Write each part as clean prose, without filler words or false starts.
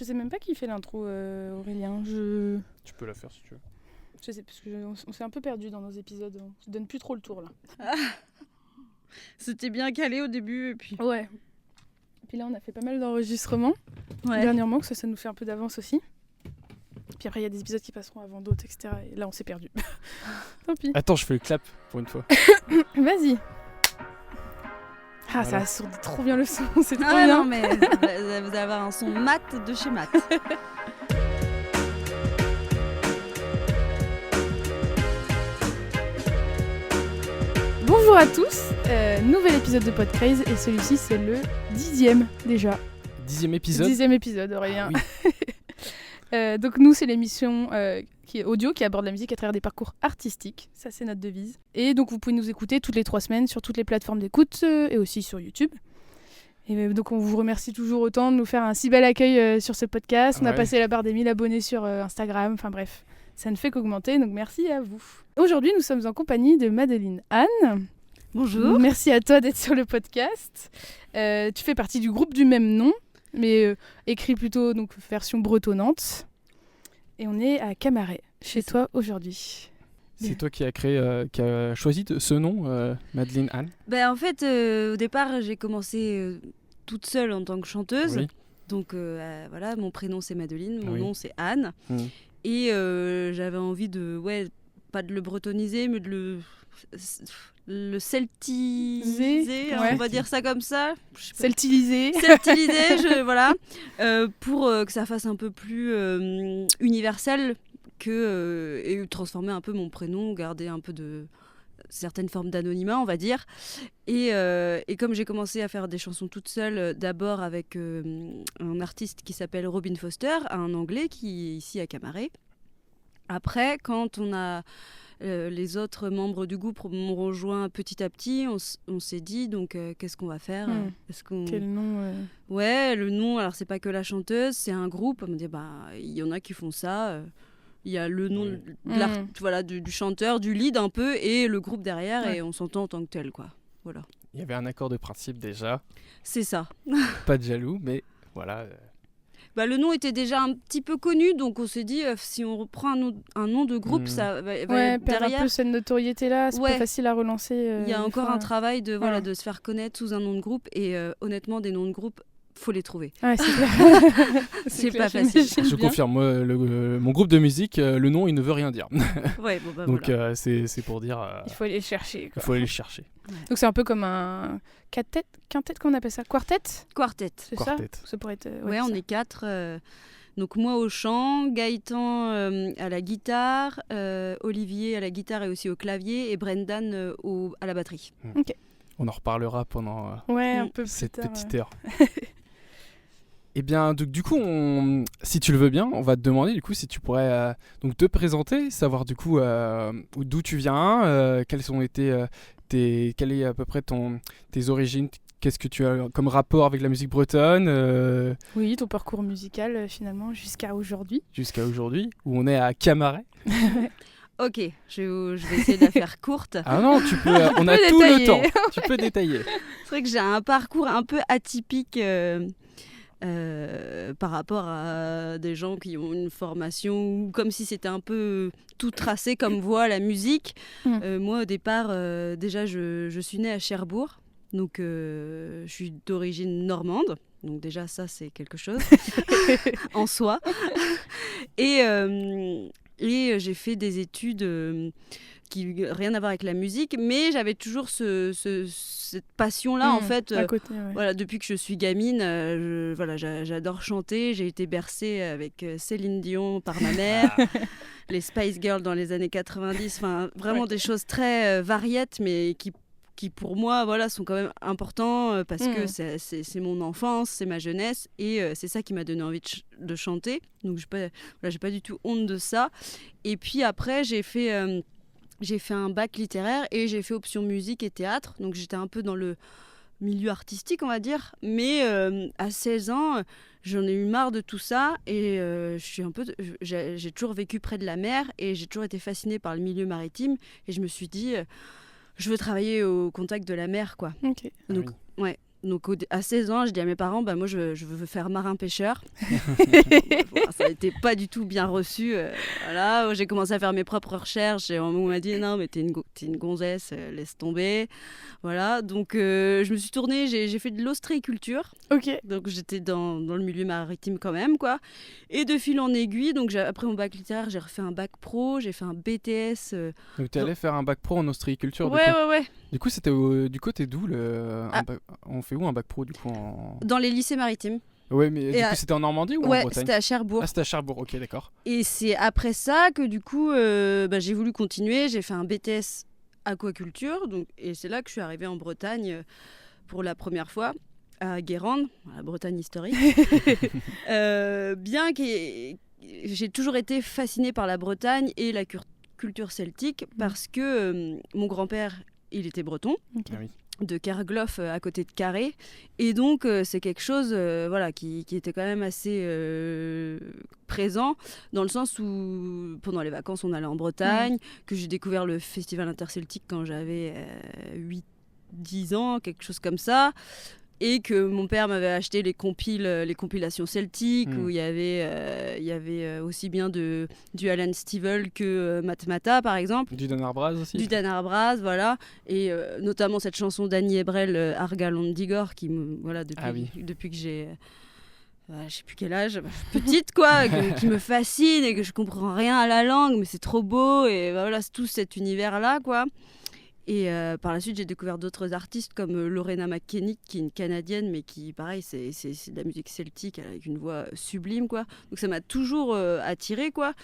Je sais même pas qui fait l'intro, Aurélien. Tu peux la faire si tu veux. Je sais, parce qu'on s'est un peu perdu dans nos épisodes. On se donne plus trop le tour là. C'était bien calé au début et puis. Ouais. Puis là, on a fait pas mal d'enregistrements Ouais. dernièrement, que ça nous fait un peu d'avance aussi. Puis après, il y a des épisodes qui passeront avant d'autres, etc. Et là, on s'est perdu. Tant pis. Attends, je fais le clap pour une fois. Vas-y. Ah, Voilà. ça assourdit trop bien le son, c'est trop Ah bien. non, mais vous allez avoir un son mat de chez mat. Bonjour à tous, nouvel épisode de Podcraze et celui-ci c'est le 10e déjà. 10e épisode. 10e épisode Aurélien. Ah oui. Donc nous c'est l'émission qui est audio qui aborde la musique à travers des parcours artistiques, ça c'est notre devise. Et donc vous pouvez nous écouter toutes les 3 semaines sur toutes les plateformes d'écoute et aussi sur YouTube. Et donc on vous remercie toujours autant de nous faire un si bel accueil sur ce podcast. On a Ouais. passé la barre des 1000 abonnés sur Instagram, enfin bref, ça ne fait qu'augmenter, donc merci à vous. Aujourd'hui nous sommes en compagnie de Madeleine Anne. Bonjour. Merci à toi d'être sur le podcast. Tu fais partie du groupe du même nom, mais écrit plutôt donc version bretonnante. Et on est à Camaret, chez toi aujourd'hui. C'est toi qui a choisi ce nom, Madeleine Anne. Ben, en fait, au départ, j'ai commencé toute seule en tant que chanteuse. Oui. Donc voilà, mon prénom c'est Madeleine, mon Oui. nom c'est Anne. Mm. Et j'avais envie de, pas de le bretoniser, mais de le celtiser, Ouais. on va dire ça comme ça. Je sais pas. Celtilisé. Celtilisé, voilà, pour que ça fasse un peu plus universel et transformer un peu mon prénom, garder un peu de certaines formes d'anonymat, on va dire. Et comme j'ai commencé à faire des chansons toute seule, d'abord avec un artiste qui s'appelle Robin Foster, un Anglais qui est ici à Camaret. Après, quand on a les autres membres du groupe m'ont rejoint petit à petit, on s'est dit donc qu'est-ce qu'on va faire Est-ce qu'on... Quel nom Ouais, le nom, alors c'est pas que la chanteuse, c'est un groupe. On me dit il y en a qui font ça. Il y a le nom du chanteur, du lead un peu, et le groupe derrière, et on s'entend en tant que tel, quoi. Voilà. Il y avait un accord de principe déjà. C'est ça. Pas de jaloux, mais voilà. Le nom était déjà un petit peu connu, donc on s'est dit si on reprend un nom de groupe, ça va perdre derrière. un peu cette notoriété-là, c'est pas facile à relancer. Il y a encore un travail de Voilà. de se faire connaître sous un nom de groupe, et honnêtement, des noms de groupe, faut les trouver. Ouais, c'est clair. C'est clair, pas facile. j'imagine Je bien. confirme, moi, mon groupe de musique, le nom, il ne veut rien dire. Ouais, Donc voilà. c'est pour dire... Il faut aller le chercher. il Quoi. faut aller le chercher. Donc c'est un peu comme un quintet, qu'on appelle ça, quartet, Quartet. c'est Quartet. ça pourrait être. Ouais, on ça. est 4. Donc moi au chant, Gaëtan à la guitare, Olivier à la guitare et aussi au clavier, et Brendan à la batterie. On en reparlera pendant Ouais, un peu plus cette tard, petite heure. Eh bien, donc, du coup, si tu le veux bien, on va te demander du coup si tu pourrais donc te présenter, savoir du coup d'où tu viens, quelles sont quelle est à peu près tes origines, qu'est-ce que tu as comme rapport avec la musique bretonne Oui, ton parcours musical finalement jusqu'à aujourd'hui. jusqu'à aujourd'hui, où on est à Camaret. Ok, je vais essayer de la faire courte. Ah non, tu peux, on a peux tout le détailler. temps, tu peux détailler. C'est vrai que j'ai un parcours un peu atypique par rapport à des gens qui ont une formation, ou comme si c'était un peu tout tracé comme voie la musique. Moi au départ, déjà je suis née à Cherbourg, donc je suis d'origine normande. Donc déjà ça c'est quelque chose en soi. Et j'ai fait des études qui n'ont rien à voir avec la musique, mais j'avais toujours cette passion-là en fait. À côté, ouais. Voilà, depuis que je suis gamine, j'adore chanter. J'ai été bercée avec Céline Dion par ma mère, les Spice Girls dans les années 90, enfin vraiment des choses très variées, mais qui pour moi sont quand même importants parce que c'est mon enfance, c'est ma jeunesse, et c'est ça qui m'a donné envie de chanter. Donc j'ai pas du tout honte de ça. Et puis après j'ai fait un bac littéraire et j'ai fait option musique et théâtre, donc j'étais un peu dans le milieu artistique on va dire, mais à 16 ans j'en ai eu marre de tout ça, et j'ai toujours vécu près de la mer et j'ai toujours été fascinée par le milieu maritime, et je me suis dit je veux travailler au contact de la mer, quoi. Ok. Donc, oui. ouais. Donc à 16 ans, je dis à mes parents, moi je veux faire marin-pêcheur. Bon, ça n'était pas du tout bien reçu. Voilà, j'ai commencé à faire mes propres recherches et on m'a dit non mais t'es une gonzesse, laisse tomber. Voilà, donc je me suis tournée, j'ai fait de l'ostréiculture. Ok. Donc j'étais dans le milieu maritime quand même, quoi. Et de fil en aiguille, donc après mon bac littéraire, j'ai refait un bac pro, j'ai fait un BTS. Donc tu allais faire un bac pro en ostréiculture Ouais. Du coup, c'était du côté d'où on fait où un bac pro du coup Dans les lycées maritimes. Ouais, mais du coup, c'était en Normandie ou en Ouais, Bretagne? c'était à Cherbourg. Ah, c'était à Cherbourg, ok, d'accord. Et c'est après ça que du coup, j'ai voulu continuer. J'ai fait un BTS aquaculture, et c'est là que je suis arrivée en Bretagne pour la première fois, à Guérande, la Bretagne historique. Bien que j'ai toujours été fascinée par la Bretagne et la culture celtique, parce que mon grand-père, il était breton. Okay. Ah oui. De Kerglof à côté de Carré, et donc c'est quelque chose qui était quand même assez présent, dans le sens où pendant les vacances on allait en Bretagne, que j'ai découvert le festival interceltique quand j'avais 8-10 ans, quelque chose comme ça, et que mon père m'avait acheté les compilations celtiques, où il y avait aussi bien du Alan Stivell que Matmata, par exemple. Du Dan Arbraz aussi. Du Dan Arbraz, voilà. Et notamment cette chanson d'Annie Ebrel, Argal Digor, qui depuis que j'ai... je sais plus quel âge, petite quoi, qui me fascine et que je comprends rien à la langue, mais c'est trop beau, et voilà, c'est tout cet univers-là, quoi. Et par la suite, j'ai découvert d'autres artistes comme Lorena McKennitt, qui est une Canadienne, mais qui, pareil, c'est de la musique celtique avec une voix sublime, quoi. Donc ça m'a toujours attirée, quoi.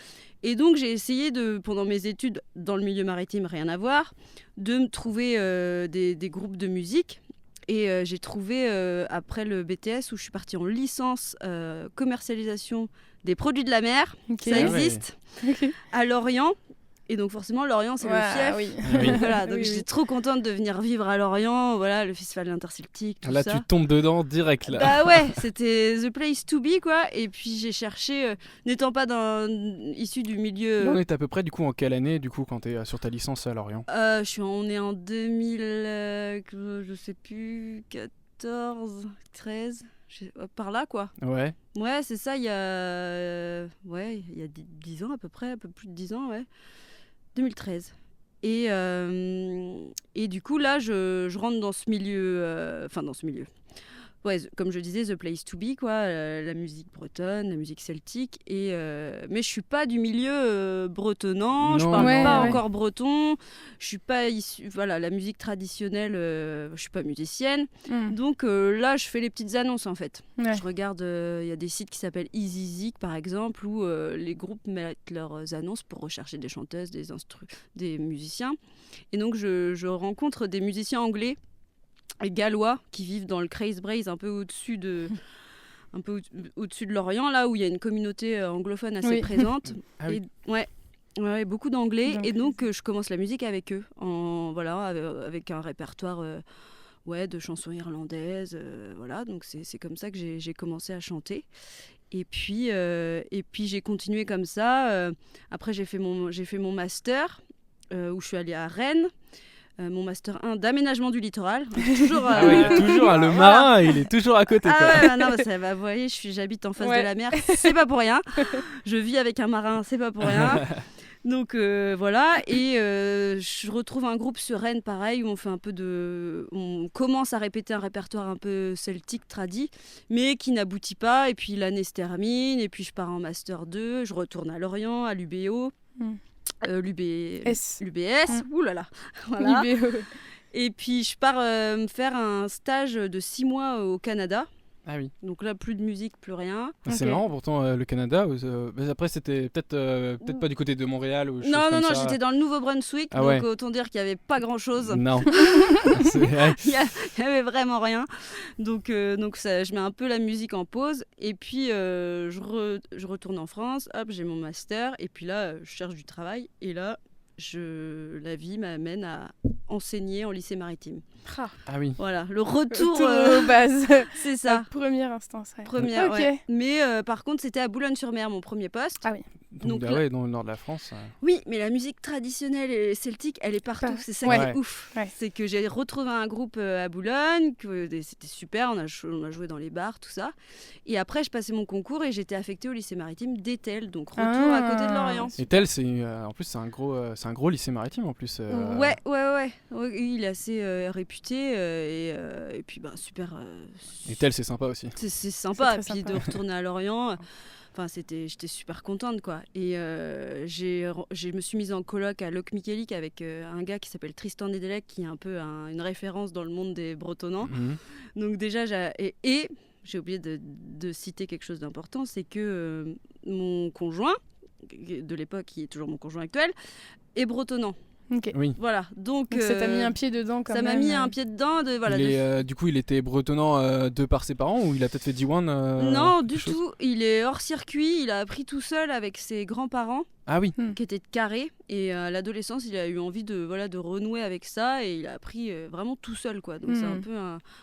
Et donc j'ai essayé, pendant mes études dans le milieu maritime, rien à voir, de me trouver des groupes de musique. Et j'ai trouvé, après le BTS, où je suis partie en licence commercialisation des produits de la mer, ça existe, à Lorient. Et donc forcément, Lorient, c'est le fief. Oui. Voilà, donc j'étais trop contente de venir vivre à Lorient, voilà, le festival interceltique, tout là, ça. Là, tu tombes dedans direct, là. Bah ouais, c'était the place to be, quoi. Et puis j'ai cherché, n'étant pas issu du milieu... Là, on est à peu près, du coup, en quelle année, du coup, quand tu es sur ta licence à Lorient? On est en 2000, je sais plus, 14, 13... par là, quoi. Ouais. Ouais, c'est ça, il y a 10 ans à peu près, un peu plus de 10 ans, ouais. 2013. Et du coup, là, je rentre dans ce milieu... dans ce milieu. Ouais, comme je disais, the place to be, quoi. La musique bretonne, la musique celtique. Mais je suis pas du milieu bretonnant. Je parle pas encore breton. Je suis pas issue... Voilà, la musique traditionnelle, je suis pas musicienne. Donc là, je fais les petites annonces, en fait. Je regarde... Il y a des sites qui s'appellent EasyZig, par exemple, où les groupes mettent leurs annonces pour rechercher des chanteuses, des musiciens. Et donc, je rencontre des musiciens anglais et gallois qui vivent dans le Kreisbreizh, un peu au-dessus de l'Orient, là où il y a une communauté anglophone assez présente. Ah oui. Et beaucoup d'anglais. Et donc je commence la musique avec eux, avec un répertoire de chansons irlandaises. Voilà, donc c'est comme ça que j'ai commencé à chanter. Et puis j'ai continué comme ça. Après j'ai fait mon master où je suis allée à Rennes. Mon master 1 d'aménagement du littoral. Toujours, le marin, il est toujours à côté. Vous voyez, j'habite en face de la mer, c'est pas pour rien. Je vis avec un marin, c'est pas pour rien. Donc voilà, et je retrouve un groupe sur Rennes, pareil, où on commence à répéter un répertoire un peu celtique, tradi, mais qui n'aboutit pas. Et puis l'année se termine, et puis je pars en master 2, je retourne à Lorient, à l'UBO. L'UBS, oulala, voilà. Et puis je pars me faire un stage de 6 mois au Canada. Ah oui. Donc là, plus de musique, plus rien. C'est marrant, pourtant, le Canada. Après, c'était peut-être pas du côté de Montréal. Ou non, j'étais dans le Nouveau-Brunswick, donc autant dire qu'il n'y avait pas grand-chose. Non. Il n'y avait vraiment rien. Donc ça, je mets un peu la musique en pause. Et puis, je retourne en France. Hop, j'ai mon master. Et puis là, je cherche du travail. Et là, la vie m'amène enseigner en lycée maritime. Ah, Ah oui. Voilà, le retour, aux bases. c'est Ça. ça. Première instance. Ouais. Première, Ok. ouais. Mais par contre, c'était à Boulogne-sur-Mer, mon premier poste. Ah oui. Donc, Donc ouais, dans le nord de la France. Oui, mais la musique traditionnelle et celtique, elle est partout. Pas- C'est ça Ouais. qui est ouf. Ouais. C'est que j'ai retrouvé un groupe à Boulogne, c'était super, on a joué dans les bars, tout ça. Et après, je passais mon concours et j'étais affectée au lycée maritime d'Etel, donc retour à côté de Lorient. Et tel, en plus, c'est un gros lycée maritime en plus. Ouais. Oui, il est assez réputé et puis super. Et tel, c'est sympa aussi. C'est sympa. C'est Et puis très de sympa. retourner à Lorient. Enfin, j'étais super contente, quoi. Et je me suis mise en coloc à Locmiquélic avec un gars qui s'appelle Tristan Nedelec, qui est un peu une référence dans le monde des Bretonnants. Mhm. Donc déjà, j'ai oublié de citer quelque chose d'important, c'est que mon conjoint, de l'époque, qui est toujours mon conjoint actuel, est bretonnant. Ok. Oui. Voilà, donc Ça t'a mis un pied dedans quand ça même. m'a mis un pied dedans. Du coup, il était bretonnant de par ses parents ou il a peut-être fait D1 Non, quelque du chose tout. Il est hors circuit. Il a appris tout seul avec ses grands-parents Ah oui. qui étaient de Carré. Et à l'adolescence, il a eu envie de renouer avec ça. Et il a appris vraiment tout seul, quoi. Donc c'est un peu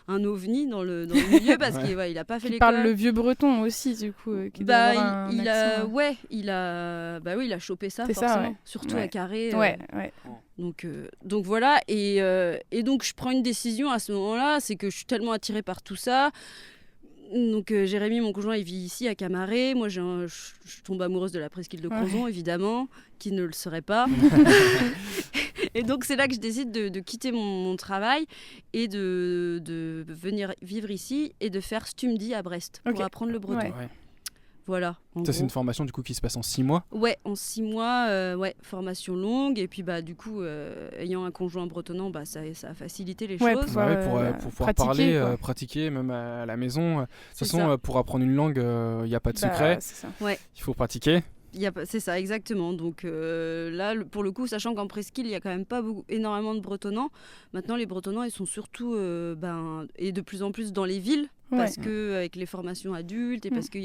un ovni dans le milieu parce qu'il n'a pas fait Il l'école. parle le vieux breton aussi, du coup. Qui doit avoir un il accent. il a chopé ça C'est ça, forcément, ouais. surtout Ouais. à Carré. Ouais. Donc voilà, et donc je prends une décision à ce moment-là, c'est que je suis tellement attirée par tout ça. Donc Jérémy, mon conjoint, il vit ici à Camaret. Moi, je tombe amoureuse de la presqu'île de Crozon, évidemment, qui ne le serait pas. Et donc c'est là que je décide de quitter mon travail et de venir vivre ici et de faire Stumdi à Brest pour apprendre le breton. Ouais. Ouais. Voilà. Ça, c'est une formation du coup qui se passe en 6 mois. Ouais, en 6 mois, formation longue. Et puis, du coup, ayant un conjoint bretonnant, ça a facilité les Ouais, choses. pouvoir, Pour pouvoir pratiquer, parler, quoi. pratiquer, même à la maison. De toute C'est façon, ça. pour apprendre une langue, il n'y a pas de secret. C'est ça. Il faut pratiquer. C'est ça, exactement. Donc là, pour le coup, sachant qu'en presqu'île, il n'y a quand même pas énormément de bretonnants. Maintenant, les bretonnants, ils sont surtout, et de plus en plus dans les villes. Parce que avec les formations adultes et parce que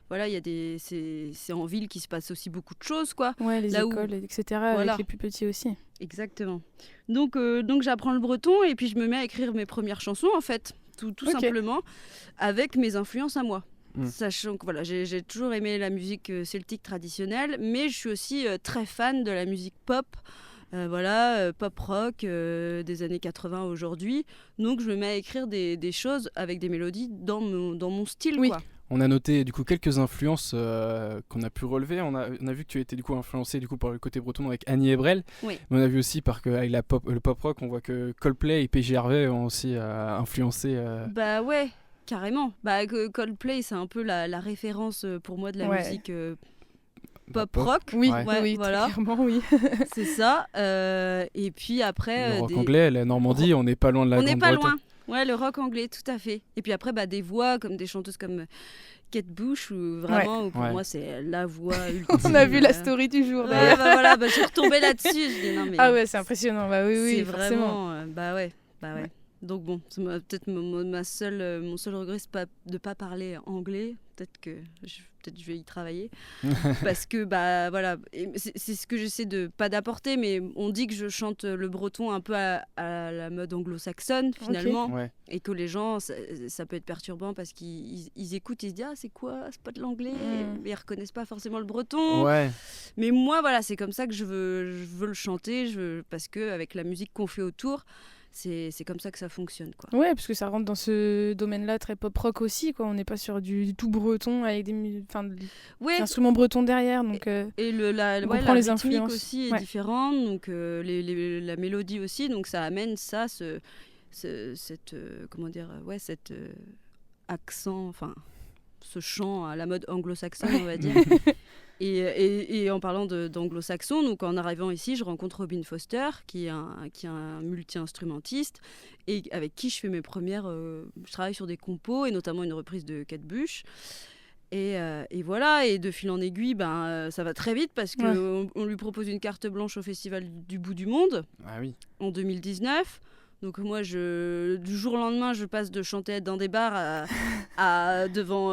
c'est en ville qu'il se passe aussi beaucoup de choses, quoi. Ouais, les Là où- écoles, etc. Voilà. Avec les plus petits aussi. Exactement. Donc j'apprends le breton et puis je me mets à écrire mes premières chansons, en fait, tout Ok. simplement, avec mes influences à moi. Mm. Sachant que voilà, j'ai toujours aimé la musique celtique traditionnelle, mais je suis aussi très fan de la musique pop. Pop rock des années 80 aujourd'hui. Donc je me mets à écrire des choses avec des mélodies dans mon style. Oui. Quoi. On a noté du coup quelques influences qu'on a pu relever. On a vu que tu étais du coup influencé du coup par le côté breton avec Annie Ebrel. Oui. Mais on a vu aussi avec le pop rock, on voit que Coldplay et PG Harvey ont aussi influencé. Bah ouais, carrément. Coldplay, c'est un peu la référence pour moi de la musique pop rock. Oui, Ouais. oui, voilà. très clairement, oui. C'est ça. Et puis après... Le rock anglais, la Normandie, on n'est pas loin de la On n'est pas Grande-Bretagne. loin. Ouais, le rock anglais, tout à fait. Et puis après, des voix comme des chanteuses comme Kate Bush, où vraiment, pour moi, c'est la voix ultime. On a vu la story du jour, Ouais, d'ailleurs. je suis retombée là-dessus. Je dis, non, mais Ah ouais, c'est impressionnant. Bah oui, c'est forcément. vraiment... ouais. Donc bon, c'est peut-être mon seul regret, c'est de ne pas parler anglais. Peut-être que je vais y travailler. Parce que, c'est ce que j'essaie pas d'apporter, mais on dit que je chante le breton un peu à la mode anglo-saxonne, finalement. Ouais. Et que les gens, ça peut être perturbant parce qu'ils écoutent, ils se disent « Ah, c'est quoi ? C'est pas de l'anglais ?» Mais ils reconnaissent pas forcément le breton. Ouais. Mais moi, voilà, c'est comme ça que je veux le chanter, parce qu'avec la musique qu'on fait autour, c'est comme ça que ça fonctionne, quoi. Ouais, parce que ça rentre dans ce domaine-là très pop rock aussi, quoi. On n'est pas sur du tout breton avec des instruments bretons derrière, donc. Et la comprend les rythmique influences. aussi est différente, donc la mélodie aussi, donc ça amène ça, cet accent, enfin ce chant à la mode anglo-saxonne, on va dire. Et en parlant d'anglo-saxon, donc en arrivant ici, je rencontre Robin Foster, qui est un multi-instrumentiste, et avec qui je fais mes premières... je travaille sur des compos, et notamment une reprise de Kate Bush. Et voilà, et de fil en aiguille, ça va très vite, parce qu'on lui propose une carte blanche au Festival du Bout du Monde, en 2019. Donc moi, du jour au lendemain, je passe de chanter dans des bars à devant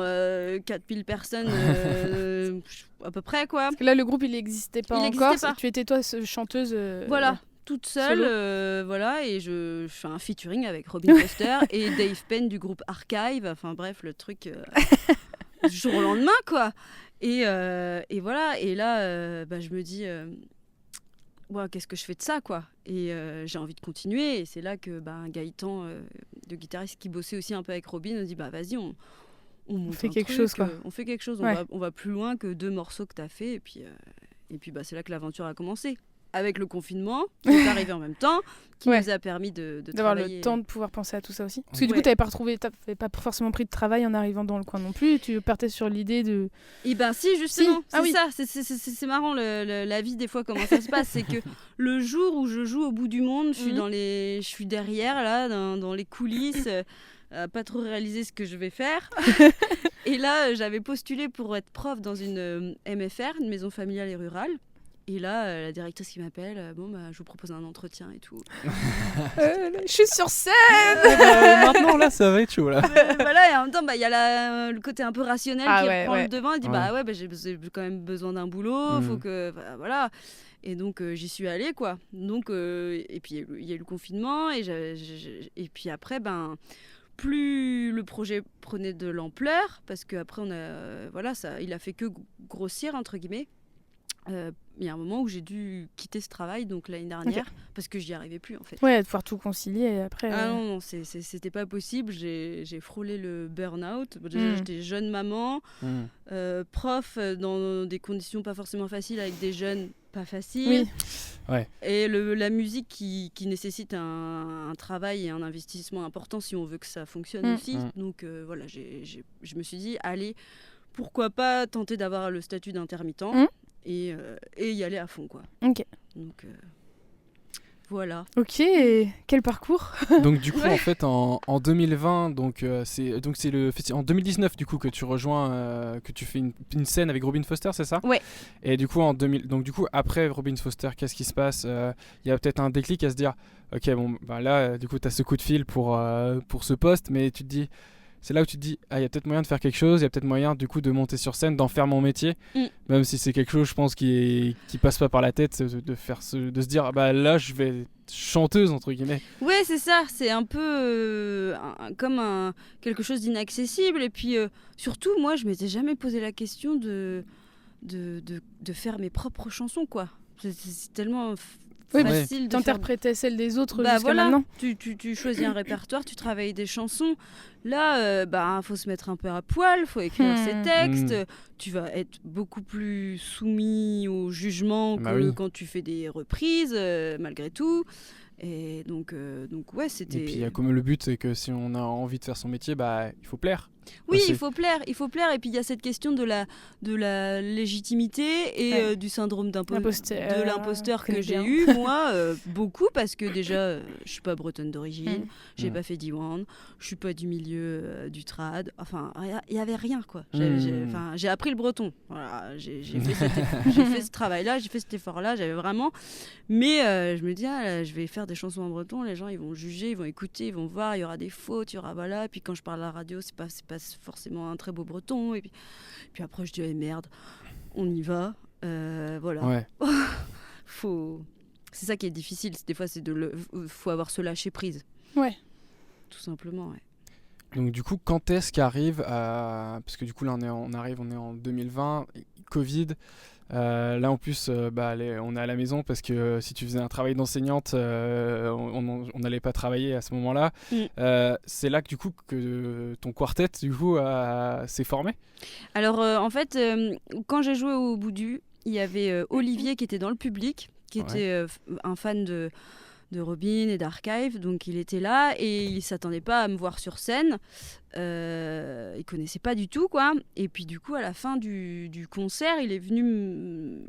4000 personnes à peu près, quoi. Parce que là, le groupe, il n'existait pas Il encore. existait pas. Tu étais, toi, chanteuse. Voilà, toute seule, Solo. voilà, et je fais un featuring avec Robin Foster et Dave Penn du groupe Archive. Enfin bref, le truc du jour au lendemain, quoi. Et voilà, et là, je me dis, ouais, qu'est-ce que je fais de ça, quoi. Et j'ai envie de continuer, et c'est là que Gaëtan, le guitariste qui bossait aussi un peu avec Robin, nous dit, vas-y, on monte fait un quelque truc, chose, quoi. on fait quelque chose, Ouais. on va plus loin que 2 morceaux que t'as fait, et puis c'est là que l'aventure a commencé. Avec le confinement, qui est arrivé en même temps, qui Ouais. nous a permis de D'avoir travailler. le temps de pouvoir penser à tout ça aussi. Parce que du Ouais. coup, t'avais pas forcément pris de travail en arrivant dans le coin non plus. Tu partais sur l'idée de. Et si, justement, Si. Ah oui. ça, c'est marrant la vie des fois, comment ça se passe. C'est que le jour où je joue au bout du monde, je suis derrière, là, dans les coulisses, à pas trop réaliser ce que je vais faire. Et là, j'avais postulé pour être prof dans une MFR, une maison familiale et rurale. Et là, la directrice qui m'appelle, je vous propose un entretien et tout. Je suis sur scène. Maintenant, là, ça va être chaud, là. Voilà, et en même temps, il y a le côté un peu rationnel qui reprend le devant. Il dit, j'ai quand même besoin d'un boulot, faut que... voilà. Et donc, j'y suis allée, quoi. Donc, et puis, il y a eu le confinement, et puis après, plus le projet prenait de l'ampleur, parce qu'après, il a fait que grossir, entre guillemets. Il y a un moment où j'ai dû quitter ce travail, donc l'année dernière, parce que j'y arrivais plus, en fait. Ouais, de pouvoir tout concilier et après. Ah non, c'était pas possible. J'ai frôlé le burn-out. Déjà, j'étais jeune maman, prof dans des conditions pas forcément faciles, avec des jeunes pas faciles. Oui. Ouais. Et la musique qui nécessite un travail et un investissement important si on veut que ça fonctionne aussi. Donc voilà, je me suis dit, allez, pourquoi pas tenter d'avoir le statut d'intermittent et y aller à fond, quoi. Ok. Donc voilà. Ok, quel parcours. Donc du coup en fait en 2020 c'est en 2019 du coup que tu rejoins que tu fais une scène avec Robin Foster, c'est ça? Ouais. Et du coup donc du coup après Robin Foster, qu'est-ce qui se passe? Il y a peut-être un déclic à se dire OK, bon là du coup tu as ce coup de fil pour ce poste, mais tu te dis, c'est là où tu te dis, il y a peut-être moyen de faire quelque chose, il y a peut-être moyen du coup de monter sur scène, d'en faire mon métier, même si c'est quelque chose, je pense, qui passe pas par la tête, de se dire, là je vais être chanteuse, entre guillemets. Ouais, c'est ça, c'est un peu comme quelque chose d'inaccessible, et puis surtout, moi, je m'étais jamais posé la question de faire mes propres chansons, quoi. C'est tellement... facile de t'interprétais celle des autres jusqu'à maintenant. Tu choisis un répertoire, tu travailles des chansons. Là, faut se mettre un peu à poil, faut écrire ses textes. Tu vas être beaucoup plus soumis au jugement que quand tu fais des reprises, malgré tout. Et donc ouais, c'était... Et puis comme le but, c'est que si on a envie de faire son métier, il faut plaire. Oui, il faut plaire. Et puis il y a cette question de la légitimité et du syndrome de l'imposteur que j'ai eu, moi, beaucoup, parce que déjà, je suis pas bretonne d'origine, j'ai pas fait D1, je suis pas du milieu du trad, enfin, il y avait rien, quoi. J'ai appris le breton, voilà, j'ai fait ce travail-là, j'ai fait cet effort-là, j'avais vraiment... Mais je me dis, je vais faire des chansons en breton, les gens, ils vont juger, ils vont écouter, ils vont voir, il y aura des fautes, il y aura, voilà, et puis quand je parle à la radio, c'est pas forcément un très beau breton, et puis après je dis merde, on y va, voilà. Ouais. C'est ça qui est difficile, des fois faut avoir ce lâcher prise, tout simplement. Donc du coup, quand est-ce qu'arrive parce que du coup là on est en 2020, Covid. Là en plus on est à la maison parce que si tu faisais un travail d'enseignante, on n'allait pas travailler à ce moment-là. C'est là que du coup que ton quartet du coup s'est formé. Alors en fait, quand j'ai joué au Boudu, il y avait Olivier qui était dans le public, qui était un fan de Robin et d'Archive, donc il était là et il s'attendait pas à me voir sur scène, il connaissait pas du tout, quoi. Et puis du coup à la fin du concert, il est venu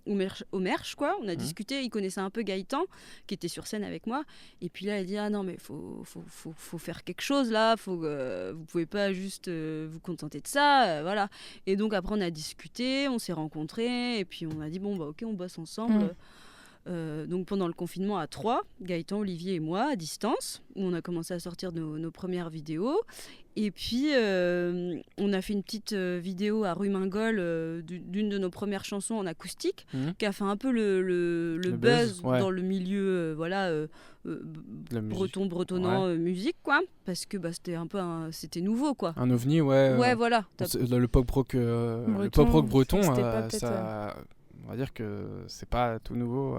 au Merch, quoi. On a discuté, il connaissait un peu Gaëtan qui était sur scène avec moi, et puis là il dit non mais faut faire quelque chose là, vous pouvez pas juste vous contenter de ça, voilà. Et donc après on a discuté, on s'est rencontrés et puis on a dit ok, on bosse ensemble. Donc pendant le confinement à 3, Gaëtan, Olivier et moi, à distance, où on a commencé à sortir nos premières vidéos. Et puis, on a fait une petite vidéo à Rumingol d'une de nos premières chansons en acoustique, qui a fait un peu le buzz dans le milieu bretonnant musique, quoi. Parce que c'était un peu c'était nouveau, quoi. Un ovni, ouais. Ouais, voilà. Le pop rock breton, ça... On va dire que c'est pas tout nouveau.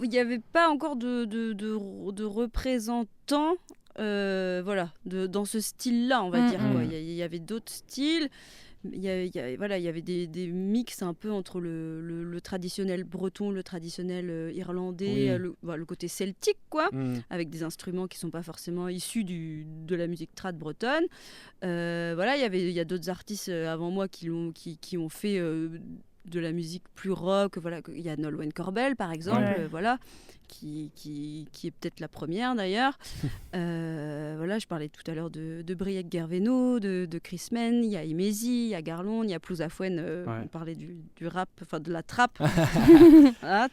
Il n'y avait pas encore de représentants dans ce style-là, on va dire. Il y avait d'autres styles. Il y avait des mix un peu entre le traditionnel breton, le traditionnel irlandais, le côté celtique, quoi, avec des instruments qui ne sont pas forcément issus de la musique trad bretonne. Il y a d'autres artistes avant moi qui ont fait... de la musique plus rock, il y a Nolwenn Corbel par exemple, qui est peut-être la première d'ailleurs. Je parlais tout à l'heure de Briec Gerveno, de Chris Men, il y a Imezi, il y a Garlon, il y a Plouzafouen, on parlait du rap, enfin de la trappe.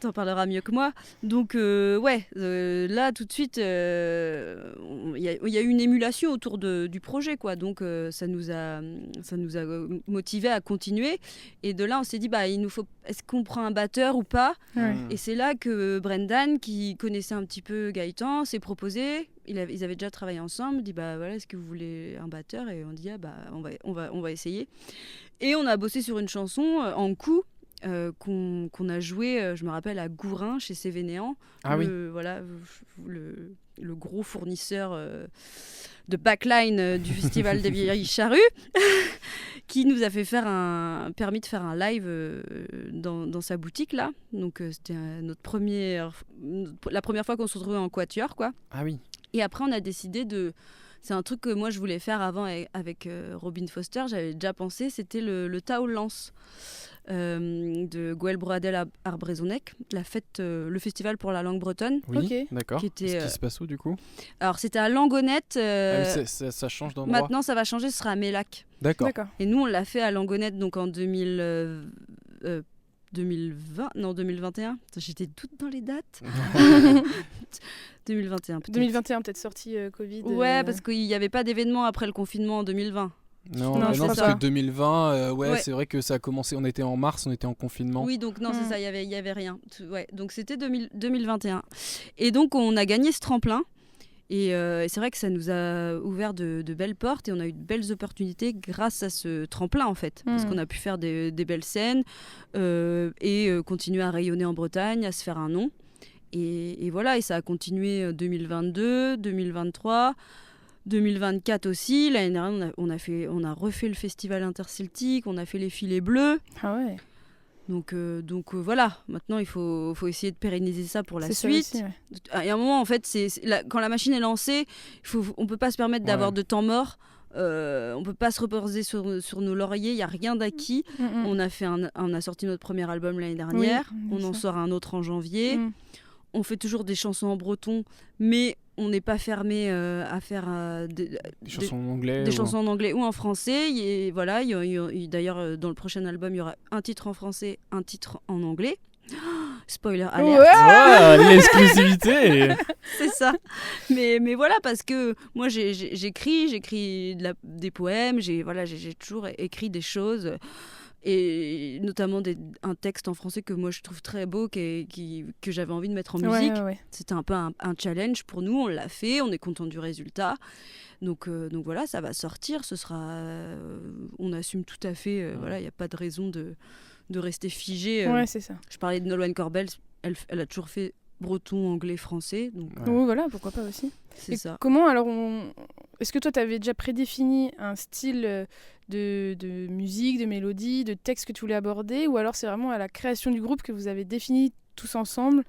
T'en parleras mieux que moi. Donc là tout de suite, il y a eu une émulation autour du projet, quoi. Donc ça nous a motivés à continuer. Et de là on s'est dit est-ce qu'on prend un batteur ou pas? Et c'est là que Brendan, qui connaissait un petit peu Gaëtan, s'est proposé. Ils avaient déjà travaillé ensemble. Dit est-ce que vous voulez un batteur? Et on dit on va essayer. Et on a bossé sur une chanson en coup qu'on a joué, je me rappelle, à Gourin chez Cévénéan. Le gros fournisseur de backline du Festival des Vieilles Charrues, qui nous a permis de faire un live dans sa boutique là. Donc c'était la première fois qu'on se retrouvait en quatuor, quoi. Ah oui. Et après on a décidé c'est un truc que moi je voulais faire avant avec Robin Foster, j'avais déjà pensé, c'était le Taol Lance de Gouel Bradel Arbrezonnec, le festival pour la langue bretonne. Oui, d'accord. Qui se passe où du coup? Alors c'était à Langonette. Ça change d'endroit. Maintenant ça va changer, ce sera à Mélac. D'accord. Et nous on l'a fait à Langonette donc en 2020, non 2021. J'étais toute dans les dates. 2021 peut-être. 2021 peut-être sorti Covid. Ouais, parce qu'il n'y avait pas d'événement après le confinement en 2020. Non, parce que 2020, c'est vrai que ça a commencé, on était en mars, on était en confinement. Oui, donc non, c'est ça, il y avait rien. Ouais, donc c'était 2021. Et donc on a gagné ce tremplin. Et c'est vrai que ça nous a ouvert de belles portes et on a eu de belles opportunités grâce à ce tremplin, en fait. Parce qu'on a pu faire des belles scènes et continuer à rayonner en Bretagne, à se faire un nom. Et voilà, et ça a continué 2022, 2023, 2024 aussi. L'année dernière, on a refait le festival interceltique, on a fait les filets bleus. Ah ouais. Donc voilà, maintenant il faut essayer de pérenniser ça pour la suite. Aussi, ouais. Et à un moment, en fait, quand la machine est lancée, on ne peut pas se permettre d'avoir de temps mort. On ne peut pas se reposer sur nos lauriers, il n'y a rien d'acquis. On a sorti notre premier album l'année dernière, on en sort un autre en janvier. On fait toujours des chansons en breton, mais on n'est pas fermé à faire des chansons en anglais. Des chansons en anglais ou en français. Et voilà, d'ailleurs, dans le prochain album, il y aura un titre en français, un titre en anglais. Spoiler alert. L'exclusivité. C'est ça. Mais voilà, parce que moi, j'écris des poèmes, j'ai toujours écrit des choses. Et notamment un texte en français que moi je trouve très beau, que j'avais envie de mettre en musique. C'était un peu un challenge pour nous, on l'a fait, on est content du résultat. Donc voilà, ça va sortir, on assume tout à fait, il n'y a pas de raison de rester figé. C'est ça. Je parlais de Nolwenn Corbel, elle a toujours fait breton, anglais, français. Donc... Oui, voilà, pourquoi pas aussi. C'est ça. Comment alors est-ce que toi tu avais déjà prédéfini un style de musique, de mélodie, de texte que tu voulais aborder, ou alors c'est vraiment à la création du groupe que vous avez défini tous ensemble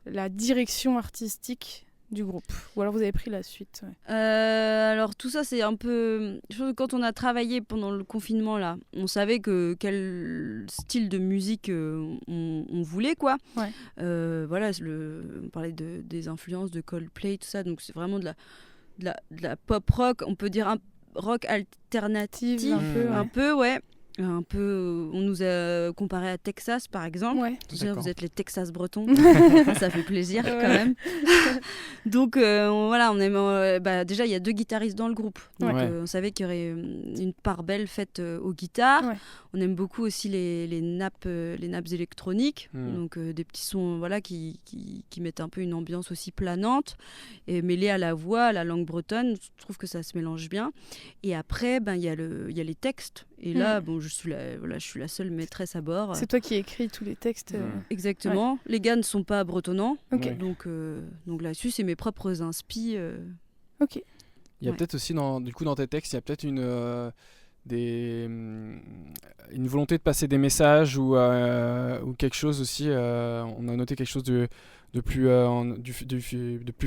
la direction artistique du groupe, ou alors vous avez pris la suite? Alors tout ça c'est un peu... Je pense que quand on a travaillé pendant le confinement là, on savait quel style de musique on voulait, quoi. Voilà, on parlait des influences de Coldplay, tout ça, donc c'est vraiment de la pop rock, on peut dire un rock alternatif un peu, ouais. un peu, on nous a comparé à Texas par exemple. Ouais. Déjà, D'accord. vous êtes les Texas bretons, ça fait plaisir quand même. Donc voilà, on aime. Déjà, il y a 2 guitaristes dans le groupe, donc Ouais. on savait qu'il y aurait une part belle faite aux guitares. Ouais. On aime beaucoup aussi les nappes électroniques, Mm. donc des petits sons voilà qui mettent un peu une ambiance aussi planante et mêlés à la voix, à la langue bretonne. Je trouve que ça se mélange bien. Et après, il y a les textes. Et là, bon, je suis la seule maîtresse à bord. C'est toi qui écris tous les textes. Exactement. Les gars ne sont pas bretonnants. Ok. Ouais. Donc là-dessus, c'est mes propres inspi. Ok. Il y a Ouais. peut-être aussi dans tes textes, il y a peut-être une volonté de passer des messages ou quelque chose aussi. On a noté quelque chose de plus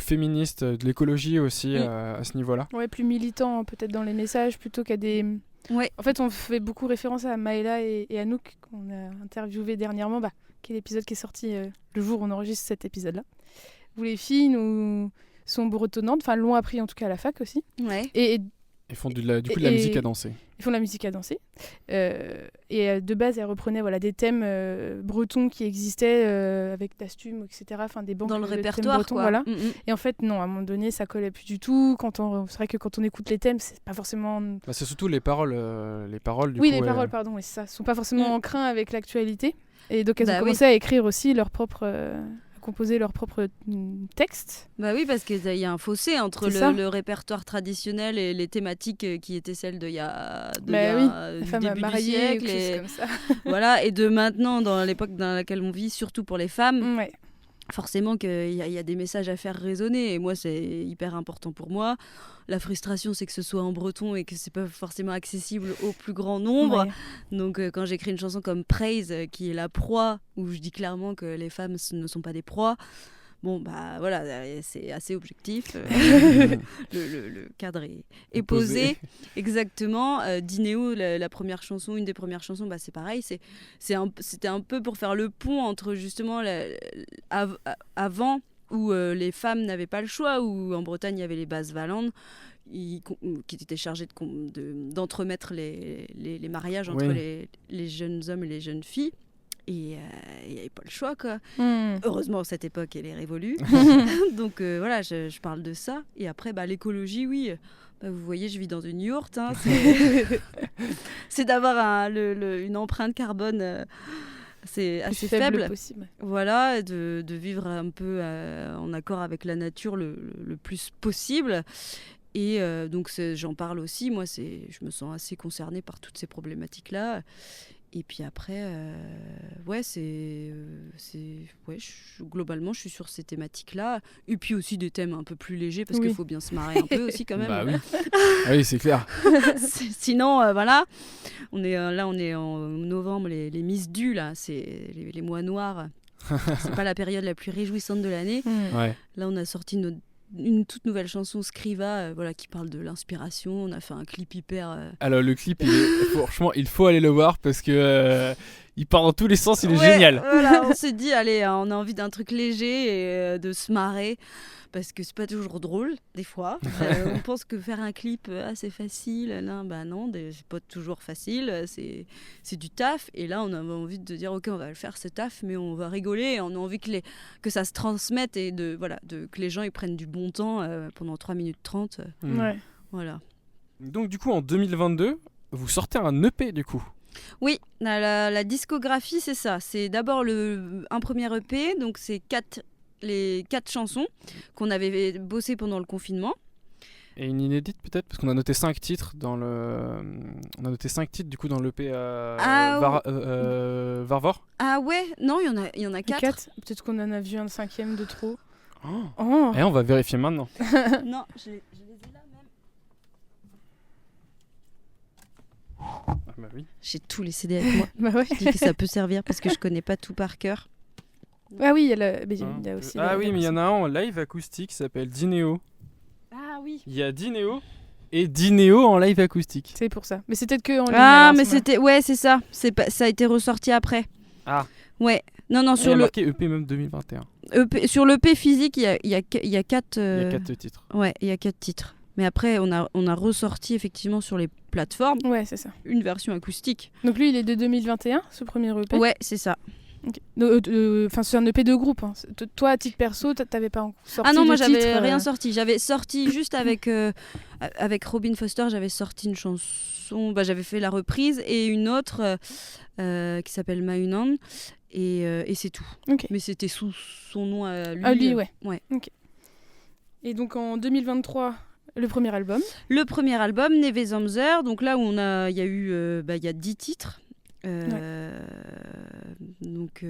féministe, de l'écologie aussi à ce niveau-là. Ouais, plus militant peut-être dans les messages plutôt qu'à des. Ouais. En fait, on fait beaucoup référence à Maëla et Anouk qu'on a interviewé dernièrement, qui est l'épisode qui est sorti le jour où on enregistre cet épisode-là. Où les filles nous sont bretonnantes, enfin l'ont appris en tout cas à la fac aussi. Ouais. Et Ils font de la musique à danser. ils font de la musique à danser. De base, elles reprenaient des thèmes bretons qui existaient avec Dastume, etc. Enfin, des banques Dans le de thèmes répertoire, bretons, quoi. voilà. Mm, mm. Et en fait, non, à un moment donné, ça collait plus du tout. C'est vrai que quand on écoute les thèmes, c'est pas forcément. Bah, c'est surtout les paroles du Oui, coup. les paroles, pardon, oui, c'est ça. Sont pas forcément Mm. en crin avec l'actualité. Et donc, elles Bah ont oui. commencé à écrire aussi à composer leurs propres textes. Bah oui, parce qu'il y a un fossé entre C'est ça. le répertoire traditionnel et les thématiques qui étaient celles La du femme début du mariée, siècle. ou quelque chose Et, comme ça. voilà, et de maintenant, dans l'époque dans laquelle on vit, surtout pour les femmes, Ouais. forcément qu'il y a des messages à faire résonner. Et moi, c'est hyper important pour moi. La frustration, c'est que ce soit en breton et que c'est pas forcément accessible au plus grand nombre. Ouais. Donc quand j'écris une chanson comme Praise, qui est la proie, où je dis clairement que les femmes ne sont pas des proies, bon bah voilà, c'est assez objectif. Le cadre est posé. Exactement. Dinéo, la première chanson, une des premières chansons, c'est pareil. C'était un peu pour faire le pont entre justement avant où les femmes n'avaient pas le choix, où en Bretagne il y avait les basses valandes qui étaient chargées d'entremettre les mariages entre les jeunes hommes et les jeunes filles. Et il n'y avait pas le choix, quoi. Heureusement, cette époque, elle est révolue. Donc voilà, je parle de ça. Et après, l'écologie, oui. Vous voyez, je vis dans une yourte. Hein, c'est d'avoir une empreinte carbone c'est assez faible. Possible. Voilà, de vivre un peu en accord avec la nature le plus possible. Et donc j'en parle aussi. Moi, je me sens assez concernée par toutes ces problématiques-là. Et puis après, globalement, je suis sur ces thématiques-là. Et puis aussi des thèmes un peu plus légers, parce qu'il faut bien se marrer un peu aussi quand même. Bah oui. Ah oui, c'est clair. Sinon, voilà, on est en novembre, les Miss Du, là, c'est les mois noirs. C'est pas la période la plus réjouissante de l'année. Ouais. Là, on a sorti une toute nouvelle chanson, Scriva, qui parle de l'inspiration. On a fait un clip hyper... Alors le clip, franchement, il faut aller le voir parce que il part dans tous les sens, il est Ouais, génial. Voilà, on s'est dit, allez, on a envie d'un truc léger et de se marrer. Parce que c'est pas toujours drôle, des fois. On pense que faire un clip, c'est facile. Là, non, c'est pas toujours facile. C'est du taf. Et là, on avait envie de dire, ok, on va le faire ce taf, mais on va rigoler. Et on a envie que ça se transmette et que les gens ils prennent du bon temps pendant 3 minutes 30. Ouais. Voilà. Donc du coup, en 2022, vous sortez un EP du coup. Oui, la discographie, c'est ça. C'est d'abord un premier EP, donc c'est les 4 chansons qu'on avait bossées pendant le confinement. Et une inédite peut-être, parce qu'on a noté 5 titres dans du coup dans l'EP Varvor. Ah ouais, non, il y en a 4. Peut-être qu'on en a vu un 5e de trop. Oh. Et on va vérifier maintenant. Non, je les ai là même. Ah bah oui. J'ai tous les CD avec moi. Bah ouais. Je dis que ça peut servir parce que je connais pas tout par cœur. Ah oui, il y a aussi. Ah oui, mais il y en a un en live acoustique qui s'appelle Dinéo. Ah oui. Il y a Dinéo et Dinéo en live acoustique. C'est pour ça. Mais c'est peut-être que en ligne. Ah, alors, mais c'est c'était... Ouais, c'est ça. Ça a été ressorti après. Ah. Ouais. Non, Il y sur a le marqué EP même 2021. EP, sur l'EP physique, il y a 4... Il y a 4 titres. Ouais, il y a 4 titres. Mais après, on a ressorti effectivement sur les plateformes Ouais, c'est ça. une version acoustique. Donc lui, il est de 2021, ce premier EP. Ouais, c'est ça. Ok. Enfin, c'est un EP de groupe. Hein. Toi, à titre perso, t'avais pas sorti Ah non, moi de j'avais titre, rien sorti. J'avais sorti juste avec Robin Foster, j'avais sorti une chanson. J'avais fait la reprise et une autre qui s'appelle Mahunan. Et c'est tout. Ok. Mais c'était sous son nom à lui. Ah, lui, ouais. Ouais. Ok. Et donc en 2023, le premier album. Le premier album, Neve Zamzer. Donc là où il y a eu il y a 10 titres. Donc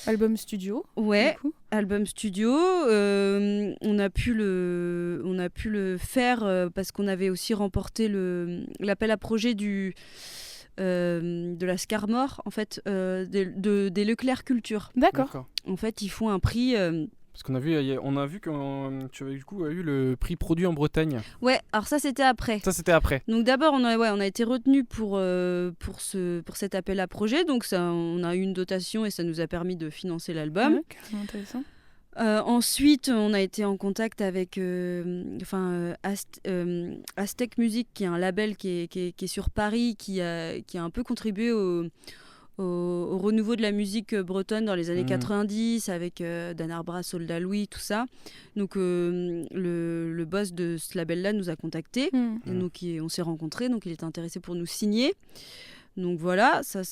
Album studio. ouais, du coup. album studio. On a pu le faire parce qu'on avait aussi remporté l'appel à projet de la Scarmore, en fait, des Leclerc Culture. D'accord. En fait, ils font un prix. Parce qu'on a vu, que tu avais du coup eu le prix produit en Bretagne. Ouais, alors ça c'était après. Ça c'était après. Donc d'abord on a été retenu pour cet appel à projet, donc ça, on a eu une dotation et ça nous a permis de financer l'album. Ouais, carrément intéressant. Ensuite, on a été en contact avec Aztec Music, qui est un label qui est sur Paris, qui a un peu contribué au renouveau de la musique bretonne dans les années 90 avec Dan Arbra, Soldat Louis, tout ça. Donc le boss de ce label-là nous a contactés. Et donc on s'est rencontrés, donc il était intéressé pour nous signer. Donc voilà, ça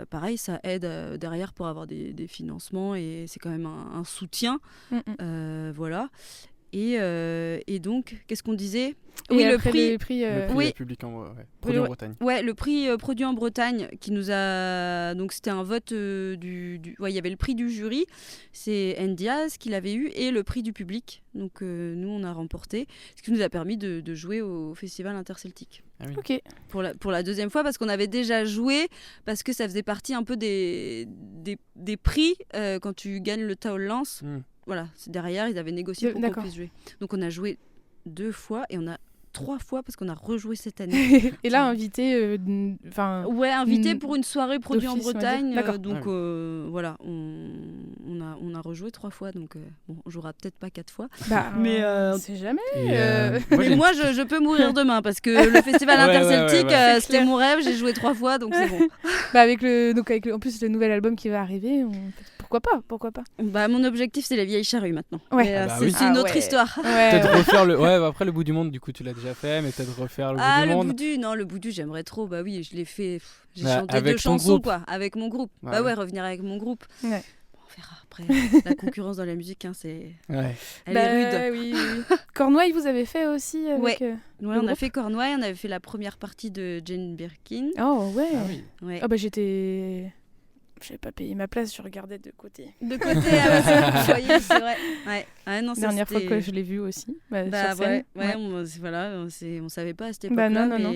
pareil, ça aide derrière pour avoir des financements et c'est quand même un soutien. Voilà. Et donc, qu'est-ce qu'on disait ? Oui, le prix. Le public produit en Bretagne. Ouais, le prix produit en Bretagne qui nous a. Donc, c'était un vote il y avait le prix du jury, c'est Ndiaz qui l'avait eu, et le prix du public. Donc, nous, on a remporté, ce qui nous a permis de jouer au Festival Interceltique. Ah oui. Ok. Pour la deuxième fois, parce qu'on avait déjà joué, parce que ça faisait partie un peu des prix quand tu gagnes le Taol Lance. Voilà, c'est derrière, ils avaient négocié pour qu'on puisse jouer. Donc on a joué 2 fois et on a 3 fois parce qu'on a rejoué cette année. Et là, invité, invité pour une soirée produite en Bretagne. D'accord. Donc voilà, on a rejoué 3 fois. Donc on jouera peut-être pas 4 fois. Mais on sait jamais. Mais moi, je peux mourir demain parce que le festival interceltique, c'était mon rêve. J'ai joué 3 fois, donc c'est bon. Avec en plus le nouvel album qui va arriver, pourquoi pas. Mon objectif, c'est la vieille charrue maintenant. Ouais. C'est une autre histoire. Peut-être refaire après le bout du monde, du coup tu l'as déjà fait, mais peut-être refaire le bout du monde. Le bout du, j'aimerais trop. Bah oui, je l'ai fait. J'ai Ouais, chanté avec 2 ton chansons groupe. quoi, avec mon groupe. Revenir avec mon groupe. Ouais. On verra après. La concurrence dans la musique, c'est. Ouais. Elle est rude. Oui. Cornouailles, vous avez fait aussi avec. Ouais, on a fait Cornouailles, on avait fait la première partie de Jane Birkin. Oh ouais. Ah oui. Ouais. J'avais pas payé ma place, je regardais de côté. De côté, vous voyez, c'est vrai. Ouais. Ah, non, Dernière fois que je l'ai vu aussi. Sur scène. On savait pas à cette époque-là, non.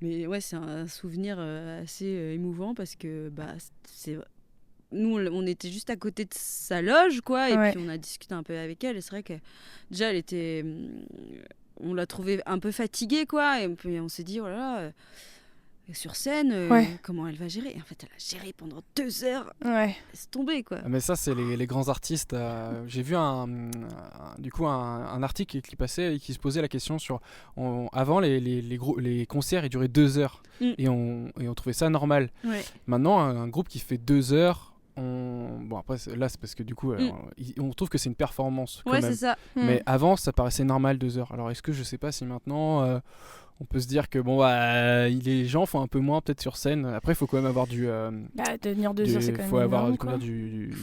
mais ouais, c'est un souvenir assez émouvant parce que nous, on était juste à côté de sa loge, quoi, et puis on a discuté un peu avec elle. Et c'est vrai que déjà, elle était, on l'a trouvée un peu fatiguée, quoi, et puis on s'est dit, oh là là. Sur scène, comment elle va gérer ? En fait, elle a géré pendant 2 heures. Ouais. Laisse tomber, quoi. Mais ça, c'est les grands artistes. J'ai vu un article qui passait et qui se posait la question sur... avant, les concerts, ils duraient 2 heures. Et on trouvait ça normal. Ouais. Maintenant, un groupe qui fait 2 heures... après là c'est parce que du coup on trouve que c'est une performance quand même. C'est ça. Mais avant ça paraissait normal 2 heures. Alors est-ce que je sais pas si maintenant on peut se dire que les gens font un peu moins peut-être sur scène. Après il faut quand même avoir du tenir 2 heures c'est quand même faut avoir énorme,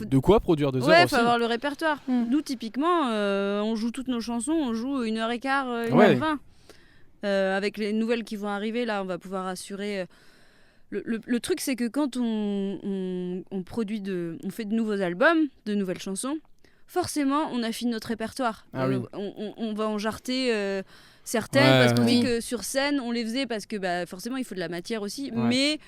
de quoi produire 2 heures ouais, aussi. faut avoir le répertoire. Nous typiquement on joue toutes nos chansons, on joue 1h15, 1h20 avec les nouvelles qui vont arriver. Là on va pouvoir assurer le truc, c'est que quand on fait de nouveaux albums, de nouvelles chansons, forcément, on affine notre répertoire. On va en jarter certaines parce qu'on dit que sur scène, on les faisait parce que forcément, il faut de la matière aussi. Ouais. Mais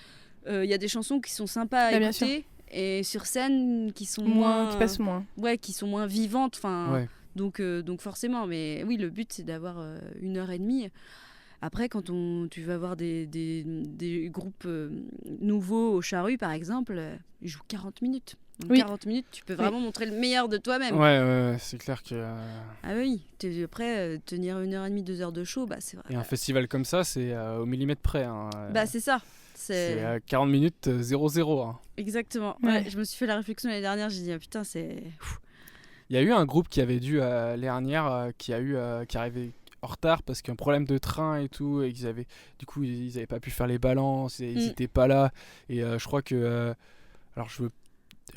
il y a des chansons qui sont sympas à écouter et sur scène qui sont qui passent moins. Ouais, qui sont moins vivantes. Donc forcément, mais oui, le but, c'est d'avoir 1h30. Après, quand tu vas voir des groupes nouveaux au Charru, par exemple, ils jouent 40 minutes. Donc 40 minutes, tu peux vraiment montrer le meilleur de toi-même. Ouais, c'est clair que... Ah oui, après, tenir 1h30, 2 heures de show, c'est vrai. Et un festival comme ça, c'est au millimètre près. Hein. C'est ça. C'est 40 minutes 0-0. Hein. Exactement. Ouais, je me suis fait la réflexion l'année dernière, j'ai dit, putain, c'est... Il y a eu un groupe qui avait dû, l'année dernière, qui arrivait en retard parce qu'un problème de train et tout, et ils avaient pas pu faire les balances, et ils étaient pas là. Et je crois que...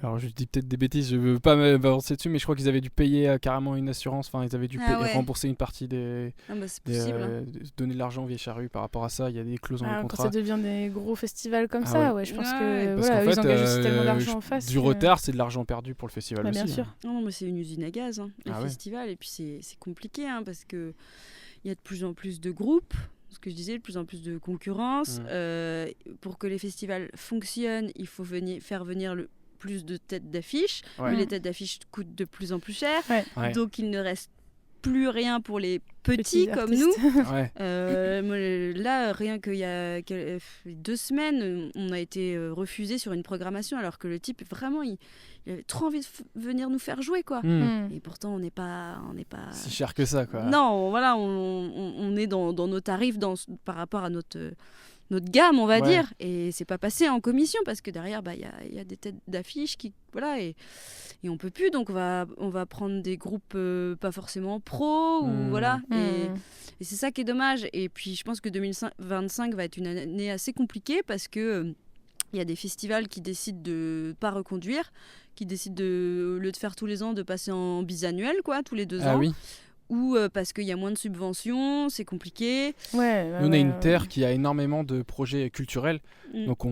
Alors je dis peut-être des bêtises, je veux pas m'avancer dessus, mais je crois qu'ils avaient dû payer carrément une assurance, enfin ils avaient dû rembourser une partie c'est possible. Donner de l'argent aux Vieilles Charrues par rapport à ça, il y a des clauses dans le contrat. Quand ça devient des gros festivals comme ça, je pense que parce qu'en fait, ils engagent aussi tellement d'argent en face. Du retard, c'est de l'argent perdu pour le festival aussi. Bien sûr. Hein. Non, mais c'est une usine à gaz, les festivals, et puis c'est compliqué parce que il y a de plus en plus de groupes. Ce que je disais, de plus en plus de concurrence. Pour que les festivals fonctionnent, il faut faire venir plus de têtes d'affiche, mais les têtes d'affiche coûtent de plus en plus cher, donc il ne reste plus rien pour les petits comme nous. Là, rien qu'il y a 2 semaines, on a été refusé sur une programmation, alors que le type, vraiment, il avait trop envie de venir nous faire jouer, quoi. Et pourtant, on n'est pas si cher que ça, quoi. Non, voilà, on est dans nos tarifs par rapport à notre gamme, on va dire, et c'est pas passé en commission parce que derrière il y a des têtes d'affiche qui et on peut plus, donc on va prendre des groupes pas forcément pro ou voilà, et c'est ça qui est dommage. Et puis je pense que 2025 va être une année assez compliquée parce que il y a des festivals qui décident de pas reconduire, qui décident au lieu de faire tous les ans, de passer en bisannuel, quoi, tous les 2 ans. Ou parce qu'il y a moins de subventions, c'est compliqué. Nous, on a une terre qui a énormément de projets culturels, donc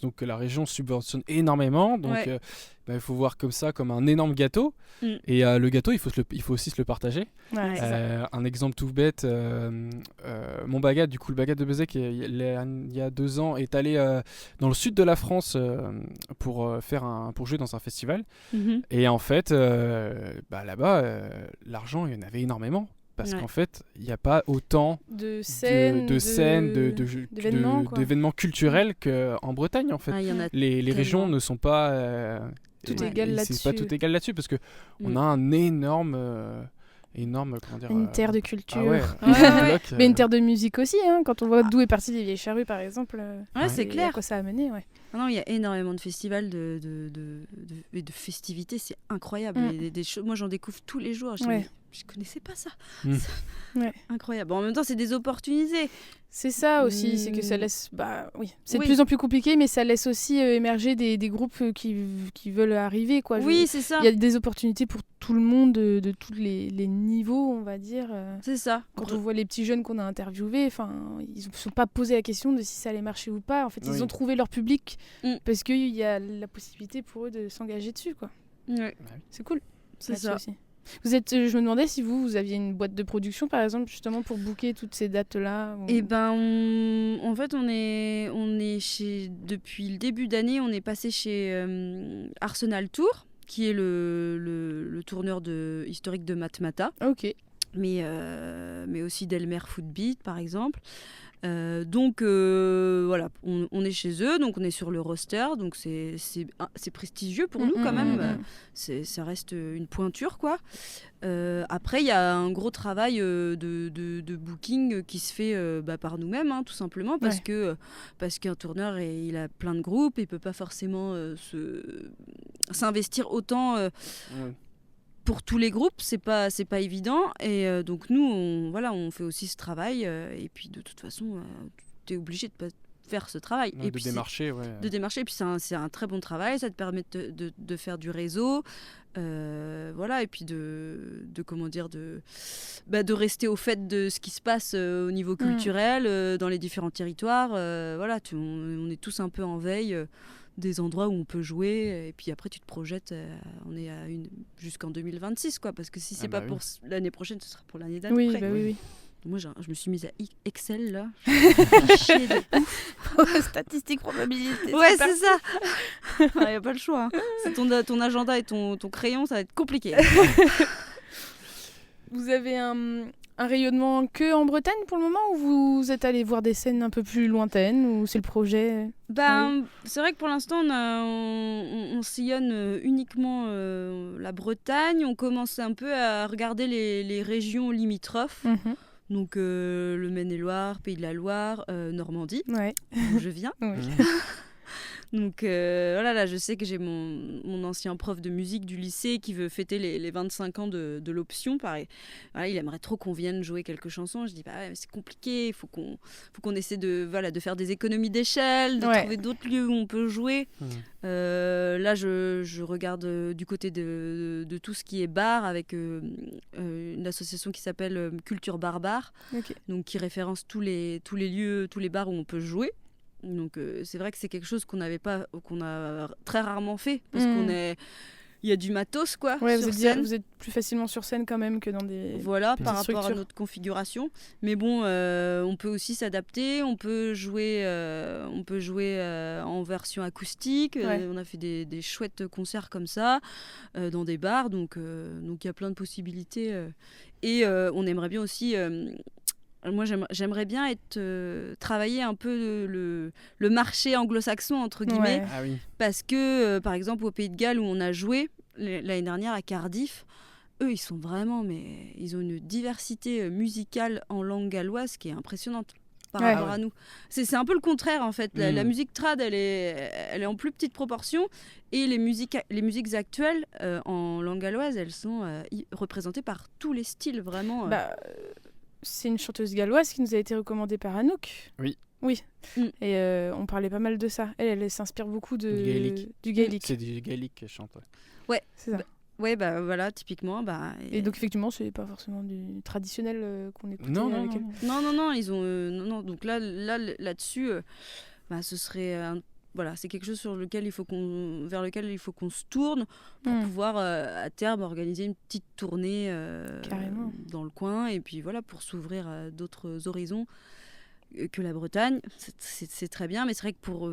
donc la région subventionne énormément, donc il faut voir ça comme un énorme gâteau, et le gâteau, il faut aussi se le partager. Un exemple tout bête, mon bagad, du coup le bagad de Bézec, il y a 2 ans, est allé dans le sud de la France pour jouer dans un festival, et en fait là-bas l'argent, il y en avait énormément. Parce qu'en fait, il n'y a pas autant d'événements culturels qu'en Bretagne, en fait. Les régions ne sont pas tout égal là-dessus. C'est pas tout égal là-dessus, parce qu'on a un énorme comment dire, une terre de culture. Bloc, mais une terre de musique aussi, quand on voit d'où est parti les Vieilles Charrues, par exemple. C'est clair. À quoi ça a mené, Non, il y a énormément de festivals de festivités, c'est incroyable. Moi, j'en découvre tous les jours. Je connaissais pas ça. Incroyable. En même temps, c'est des opportunités. C'est ça aussi, c'est que ça laisse... c'est de plus en plus compliqué, mais ça laisse aussi émerger des groupes qui veulent arriver, quoi. Oui, c'est ça. Il y a des opportunités pour tout le monde, de tous les niveaux, on va dire. C'est ça. Quand on voit les petits jeunes qu'on a interviewés, ils ne se sont pas posé la question de si ça allait marcher ou pas. En fait, ils ont trouvé leur public parce qu'il y a la possibilité pour eux de s'engager dessus, quoi. C'est cool. C'est ça. Aussi. Je me demandais si vous aviez une boîte de production, par exemple, justement pour booker toutes ces dates-là. En fait, on est depuis le début d'année, on est passé chez Arsenal Tour, qui est le tourneur historique de Matmata. Ok. Mais aussi d'Elmer Footbeat, par exemple. Donc voilà, on est chez eux, donc on est sur le roster, donc c'est prestigieux pour nous quand même. Ça reste une pointure, quoi. Après, il y a un gros travail de booking qui se fait par nous-mêmes, tout simplement, parce qu'un tourneur, il a plein de groupes, il peut pas forcément s'investir autant. Pour tous les groupes, c'est pas évident, et donc nous on fait aussi ce travail, et puis de toute façon tu es obligé de pas faire ce travail, de démarcher, et puis c'est un très bon travail, ça te permet de faire du réseau, et puis de rester au fait de ce qui se passe au niveau culturel dans les différents territoires, on est tous un peu en veille des endroits où on peut jouer, et puis après tu te projettes, on est jusqu'en 2026, quoi, parce que si c'est pas pour l'année prochaine, ce sera pour l'année d'après. Oui. Moi je me suis mise à Excel là, je chier de ouf. Statistique, probabilité. Ouais, c'est ça. Il n'y a pas le choix, c'est ton agenda et ton crayon, ça va être compliqué. Vous avez un rayonnement que en Bretagne pour le moment, ou vous êtes allé voir des scènes un peu plus lointaines, ou c'est le projet? C'est vrai que pour l'instant, on sillonne uniquement la Bretagne. On commence un peu à regarder les régions limitrophes. Mhm. Donc le Maine-et-Loire, Pays de la Loire, Normandie, Ouais. d'où je viens. Oui. Donc voilà, là, je sais que j'ai mon ancien prof de musique du lycée qui veut fêter les 25 ans de l'option. Pareil. Voilà, il aimerait trop qu'on vienne jouer quelques chansons. Je dis, bah, ouais, mais c'est compliqué, il faut qu'on essaie de faire des économies d'échelle, de trouver d'autres lieux où on peut jouer. Là, je regarde du côté de tout ce qui est bar avec une association qui s'appelle Culture Barbare, donc qui référence tous les lieux, tous les bars où on peut jouer. Donc c'est vrai que c'est quelque chose qu'on a très rarement fait parce il y a du matos quoi. Ouais, sur scène. Vous êtes plus facilement sur scène quand même que dans des par rapport structures. à notre configuration. Mais bon, on peut aussi s'adapter. On peut jouer en version acoustique. On a fait des chouettes concerts comme ça dans des bars. Donc il y a plein de possibilités. Et on aimerait bien aussi. Moi, j'aimerais bien travailler un peu le marché anglo-saxon, entre guillemets, parce que, par exemple, au Pays de Galles, où on a joué l'année dernière à Cardiff, eux, ils ont une diversité musicale en langue galloise qui est impressionnante par rapport à nous. C'est un peu le contraire, en fait. La musique trad, elle est en plus petite proportion, et les musiques actuelles en langue galloise, elles sont représentées par tous les styles, vraiment. C'est une chanteuse galloise qui nous a été recommandée par Anouk. Oui. Et on parlait pas mal de ça. Elle s'inspire beaucoup du gaélique. C'est du gaélique qu'elle chante. Ouais, c'est ça. Voilà, typiquement. Et donc, effectivement, c'est pas forcément du traditionnel qu'on écoutait avec elle. Non, ils ont... donc là-dessus, ce serait... c'est quelque chose vers lequel il faut qu'on se tourne pour pouvoir à terme organiser une petite tournée dans le coin et puis voilà, pour s'ouvrir à d'autres horizons que la Bretagne. C'est très bien, mais c'est vrai que pour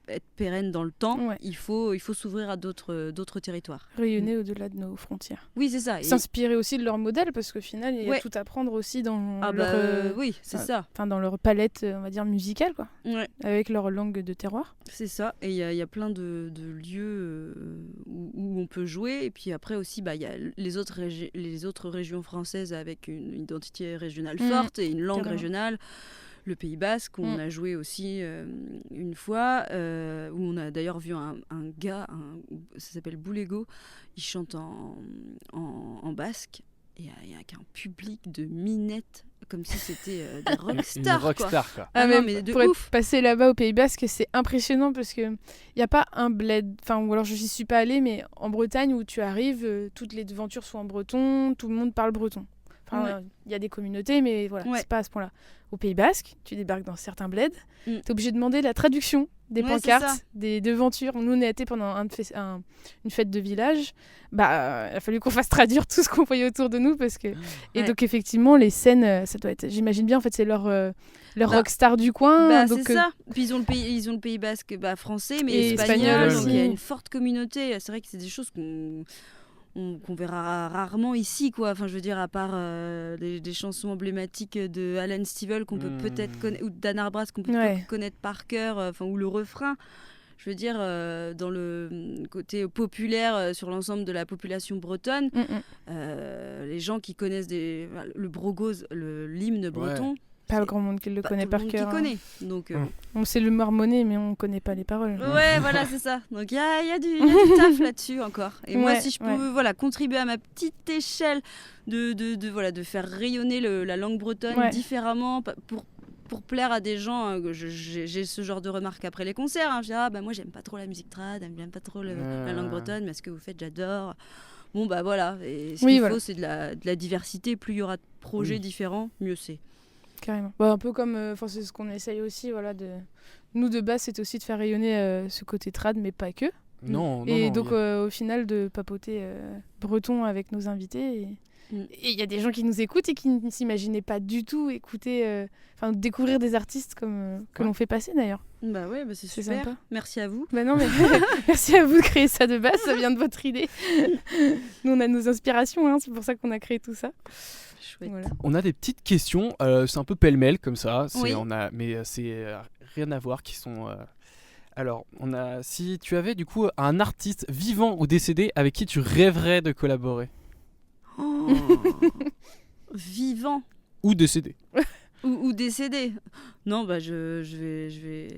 être pérenne dans le temps, il faut s'ouvrir à d'autres territoires. Rayonner au-delà de nos frontières. Oui, c'est ça. S'inspirer aussi de leur modèle, parce qu'au final, il y a tout à prendre aussi dans dans leur palette, on va dire, musicale, quoi. Avec leur langue de terroir. C'est ça. Et il y a plein de lieux où on peut jouer. Et puis après aussi, il y a les autres régions françaises avec une identité régionale forte et une langue régionale. Le Pays Basque, où on a joué aussi une fois, où on a d'ailleurs vu un gars, ça s'appelle Boulego, il chante en basque, et il y a un public de minettes, comme si c'était des rockstars. Une rockstar, quoi. Mais de pour ouf. être passé là-bas au Pays Basque, c'est impressionnant parce qu'il n'y a pas un bled, ou alors je n'y suis pas allée, mais en Bretagne où tu arrives, toutes les devantures sont en breton, tout le monde parle breton. Il y a des communautés, mais voilà, c'est pas à ce point-là. Au Pays Basque, tu débarques dans certains bleds, t'es obligé de demander la traduction des pancartes, des devantures. Nous, on a été pendant une fête de village. Il a fallu qu'on fasse traduire tout ce qu'on voyait autour de nous parce que. Et donc effectivement, les scènes, ça doit être. J'imagine bien, en fait, c'est leur rockstar du coin. Donc, c'est ça. Puis ils ont le Pays Basque français, mais espagnol. Donc il y a une forte communauté. C'est vrai que c'est des choses qu'on verra rarement ici, quoi. Enfin, je veux dire, à part des chansons emblématiques de Alan Stivell qu'on peut peut-être connaître, ou d'Anne Arbras qu'on peut connaître par cœur, ou le refrain. Je veux dire, dans le côté populaire sur l'ensemble de la population bretonne, les gens qui connaissent le brogose, l'hymne breton. Pas le grand monde qui le connaît par cœur. Donc, on sait le marmonner, mais on connaît pas les paroles. Ouais, voilà, c'est ça. Donc il y a du taf là-dessus encore. Et moi, si je peux contribuer à ma petite échelle de faire rayonner la langue bretonne différemment pour plaire à des gens, j'ai ce genre de remarques après les concerts. Je dis, moi j'aime pas trop la musique trad, j'aime pas trop la langue bretonne, mais ce que vous faites, j'adore. Bon, voilà. Et ce qu'il faut, c'est de la diversité. Plus il y aura de projets différents, mieux c'est. Carrément. Un peu comme, c'est ce qu'on essaye aussi, Nous, de base, c'était aussi de faire rayonner ce côté trad, mais pas que. Non. Donc, au final, de papoter breton avec nos invités. Et il y a des gens qui nous écoutent et qui ne s'imaginaient pas du tout écouter, découvrir des artistes comme que l'on fait passer d'ailleurs. Bah ouais, c'est super. Sympa. Merci à vous. Bah non, mais merci à vous de créer ça de base, ça vient de votre idée. Nous, on a nos inspirations, hein, c'est pour ça qu'on a créé tout ça. Chouette. Voilà. On a des petites questions, c'est un peu pêle-mêle comme ça, Oui. mais c'est rien à voir qui sont... Alors, si tu avais du coup un artiste vivant ou décédé avec qui tu rêverais de collaborer Oh. Vivant ou décédé. ou décédé. Non, bah je vais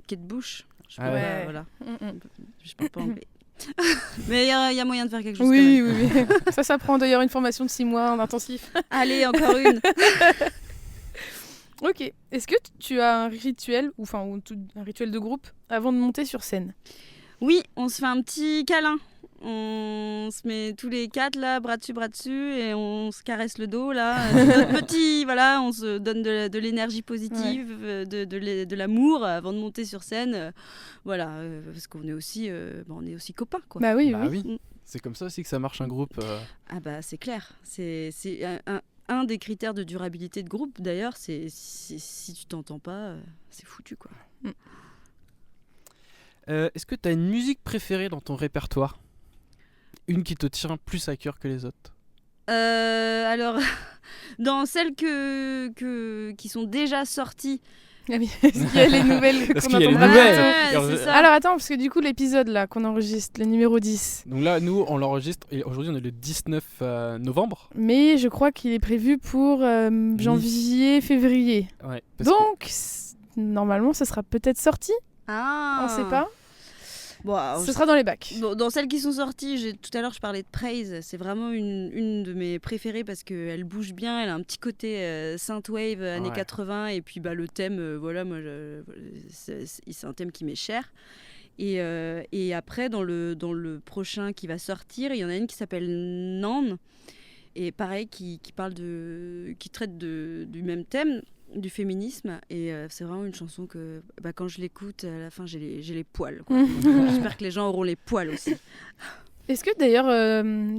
Kate Bush. Je Ah peux ouais. pas, voilà. Mm. Je parle pas anglais. Mais il y a moyen de faire quelque chose. Oui, quand même. oui, oui. Ça prend d'ailleurs une formation de 6 mois en intensif. Allez, encore une. Ok. Est-ce que tu as un rituel, un rituel de groupe avant de monter sur scène? Oui, on se fait un petit câlin. On se met tous les 4 là, bras dessus, et on se caresse le dos là. C'est notre petit, voilà, on se donne de l'énergie positive, de l'amour avant de monter sur scène. Voilà, parce qu'on est aussi, on est aussi copains quoi. Bah oui, Bah oui. oui, c'est comme ça aussi que ça marche un groupe. Ah bah c'est clair, c'est un des critères de durabilité de groupe d'ailleurs, c'est si tu t'entends pas, c'est foutu quoi. Est-ce que tu as une musique préférée dans ton répertoire? Une qui te tient plus à cœur que les autres? Alors, dans celles qui sont déjà sorties. Ah oui, est-ce qu'il y a les nouvelles Parce qu'on qu'il y a les entendra nouvelles. bientôt? c'est ça. Alors attends, parce que du coup l'épisode là qu'on enregistre, le numéro 10, Donc là, nous, on l'enregistre et aujourd'hui, on est le 19 novembre. mais je crois qu'il est prévu pour janvier, février. Ouais, parce Donc, normalement, ça sera peut-être sorti, Ah. on sait pas. Bon, alors, Ce sera dans les bacs. dans celles qui sont sorties, tout à l'heure je parlais de Praise, c'est vraiment une de mes préférées parce qu'elle bouge bien, elle a un petit côté synthwave années Ouais. 80 et puis le thème, voilà, moi c'est un thème qui m'est cher. Et après dans le prochain qui va sortir, il y en a une qui s'appelle Nan et pareil qui traite du même thème, du féminisme, et c'est vraiment une chanson que quand je l'écoute à la fin j'ai les poils quoi. J'espère que les gens auront les poils aussi. Est-ce que d'ailleurs,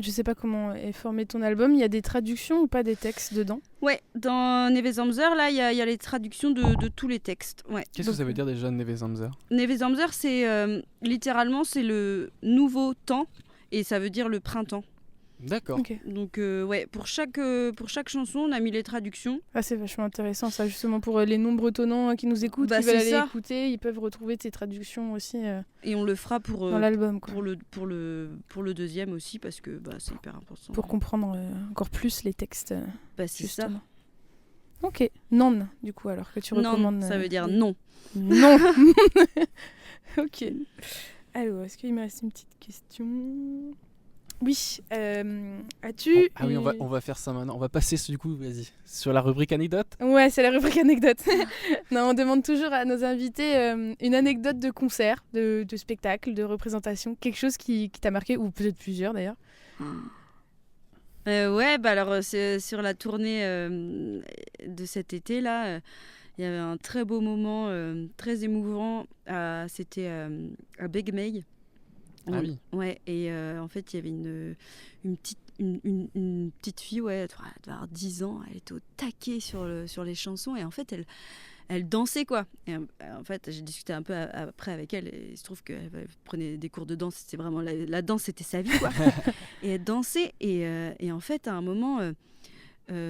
je sais pas comment est formé ton album, il y a des traductions ou pas des textes dedans? Ouais, dans Nevezamzer là il y a les traductions de tous les textes. Ouais. qu'est-ce que ça veut dire déjà, Nevezamzer? Nevezamzer c'est littéralement c'est le nouveau temps et ça veut dire le printemps. D'accord. Ok. Donc ouais, pour chaque chanson on a mis les traductions. Ah, c'est vachement intéressant ça, justement pour les non-bretonnants qui nous écoutent, Bah, qui veulent c'est aller ça. écouter, ils peuvent retrouver tes traductions aussi Et on le fera pour dans l'album, quoi. pour le deuxième aussi parce que c'est hyper important. Pour comprendre encore plus les textes, c'est ça. justement. Ok, non, du coup, alors que tu recommandes. Non, ça veut dire non. Non. Ok. Alors, est-ce qu'il me reste une petite question? Oui. As-tu. Ah oui, on va faire ça maintenant. On va passer du coup, vas-y, sur la rubrique anecdote. Ouais, c'est la rubrique anecdote. Non, on demande toujours à nos invités une anecdote de concert, de spectacle, de représentation, quelque chose qui t'a marqué, ou peut-être plusieurs d'ailleurs. Ouais, alors c'est sur la tournée de cet été là, il y avait un très beau moment, très émouvant. C'était à Big Meg. Ah oui. Ouais, et en fait il y avait une petite fille, ouais, elle devait avoir 10 ans, elle était au taquet sur les chansons et en fait elle dansait quoi. Et en fait j'ai discuté un peu après avec elle et il se trouve qu'elle prenait des cours de danse, c'était vraiment la danse c'était sa vie quoi. Et elle dansait et en fait à un moment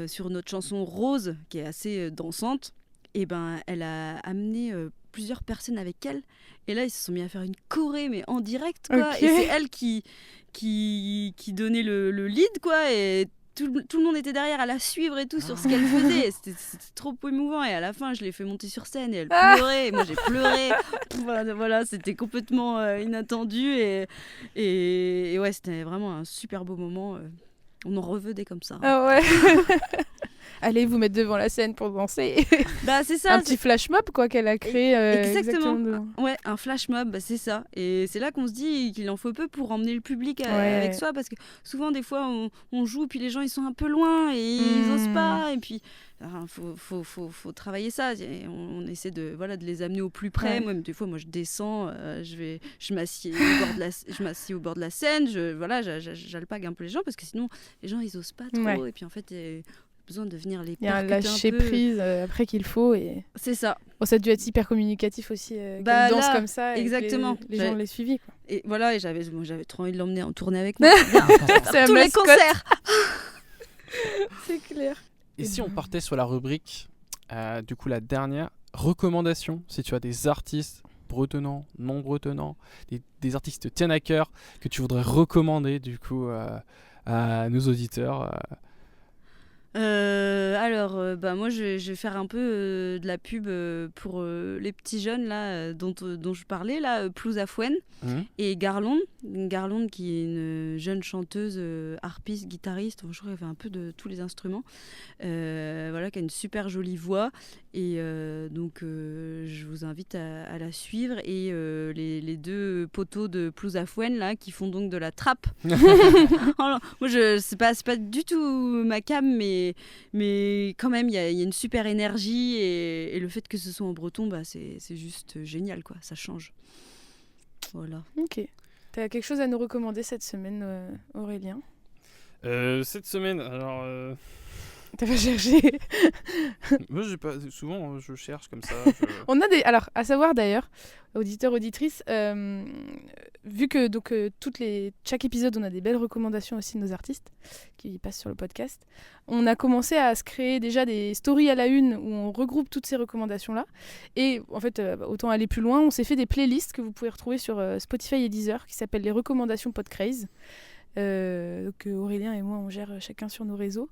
sur notre chanson Rose qui est assez dansante, et elle a amené plusieurs personnes avec elle et là ils se sont mis à faire une choré mais en direct quoi. Ok. Et c'est elle qui donnait le lead quoi et tout le monde était derrière à la suivre et tout sur ce qu'elle faisait. C'était trop émouvant et à la fin je l'ai fait monter sur scène et elle pleurait et moi j'ai pleuré. Voilà, c'était complètement inattendu et ouais, c'était vraiment un super beau moment. On en revenait comme ça. Ah ouais. allez vous mettre devant la scène pour danser. Bah c'est ça. Un petit flash mob quoi qu'elle a créé. Exactement. Ouais, un flash mob, bah, c'est ça. Et c'est là qu'on se dit qu'il en faut peu pour emmener le public avec soi, parce que souvent des fois on joue puis les gens ils sont un peu loin et ils osent pas, et puis faut travailler ça. Et on essaie de les amener au plus près. Moi des fois je descends, je m'assieds au bord de la scène, j'alpague un peu les gens parce que sinon les gens ils osent pas trop, et puis en fait besoin de venir les percuter un peu. Il y a un lâcher prise après qu'il faut, et c'est ça. Bon, ça a dû être hyper communicatif aussi, qu'elle danse comme ça, exactement. Et les gens l'aient suivi quoi. Et voilà, et j'avais trop envie de l'emmener en tournée avec moi. C'est tous les concerts. C'est clair. Et si on partait sur la rubrique, du coup la dernière, recommandation, si tu as des artistes bretonnants, non bretonnants, des artistes qui te tiennent à cœur, que tu voudrais recommander du coup à nos auditeurs. Moi je vais faire un peu de la pub pour les petits jeunes là dont je parlais là, Plouza Fouenne et Garlonde qui est une jeune chanteuse, harpiste, guitariste, je crois qu'elle fait un peu de tous les instruments, qui a une super jolie voix, et donc je vous invite à la suivre, et les deux poteaux de Plouza Fouenne là qui font donc de la trappe. Alors, moi c'est pas du tout ma cam, mais quand même il y a une super énergie, et le fait que ce soit en breton, c'est juste génial quoi, ça change. Voilà. Ok. T'as quelque chose à nous recommander cette semaine, Aurélien? Cette semaine, alors... T'as pas cherché? Moi, souvent, je cherche comme ça. On a des... Alors, à savoir d'ailleurs, auditeurs, auditrices, vu que chaque épisode, on a des belles recommandations aussi de nos artistes qui passent sur le podcast, on a commencé à se créer déjà des stories à la une où on regroupe toutes ces recommandations-là. Et en fait, autant aller plus loin, on s'est fait des playlists que vous pouvez retrouver sur Spotify et Deezer qui s'appellent les recommandations Podcraze. Que Aurélien et moi on gère chacun sur nos réseaux,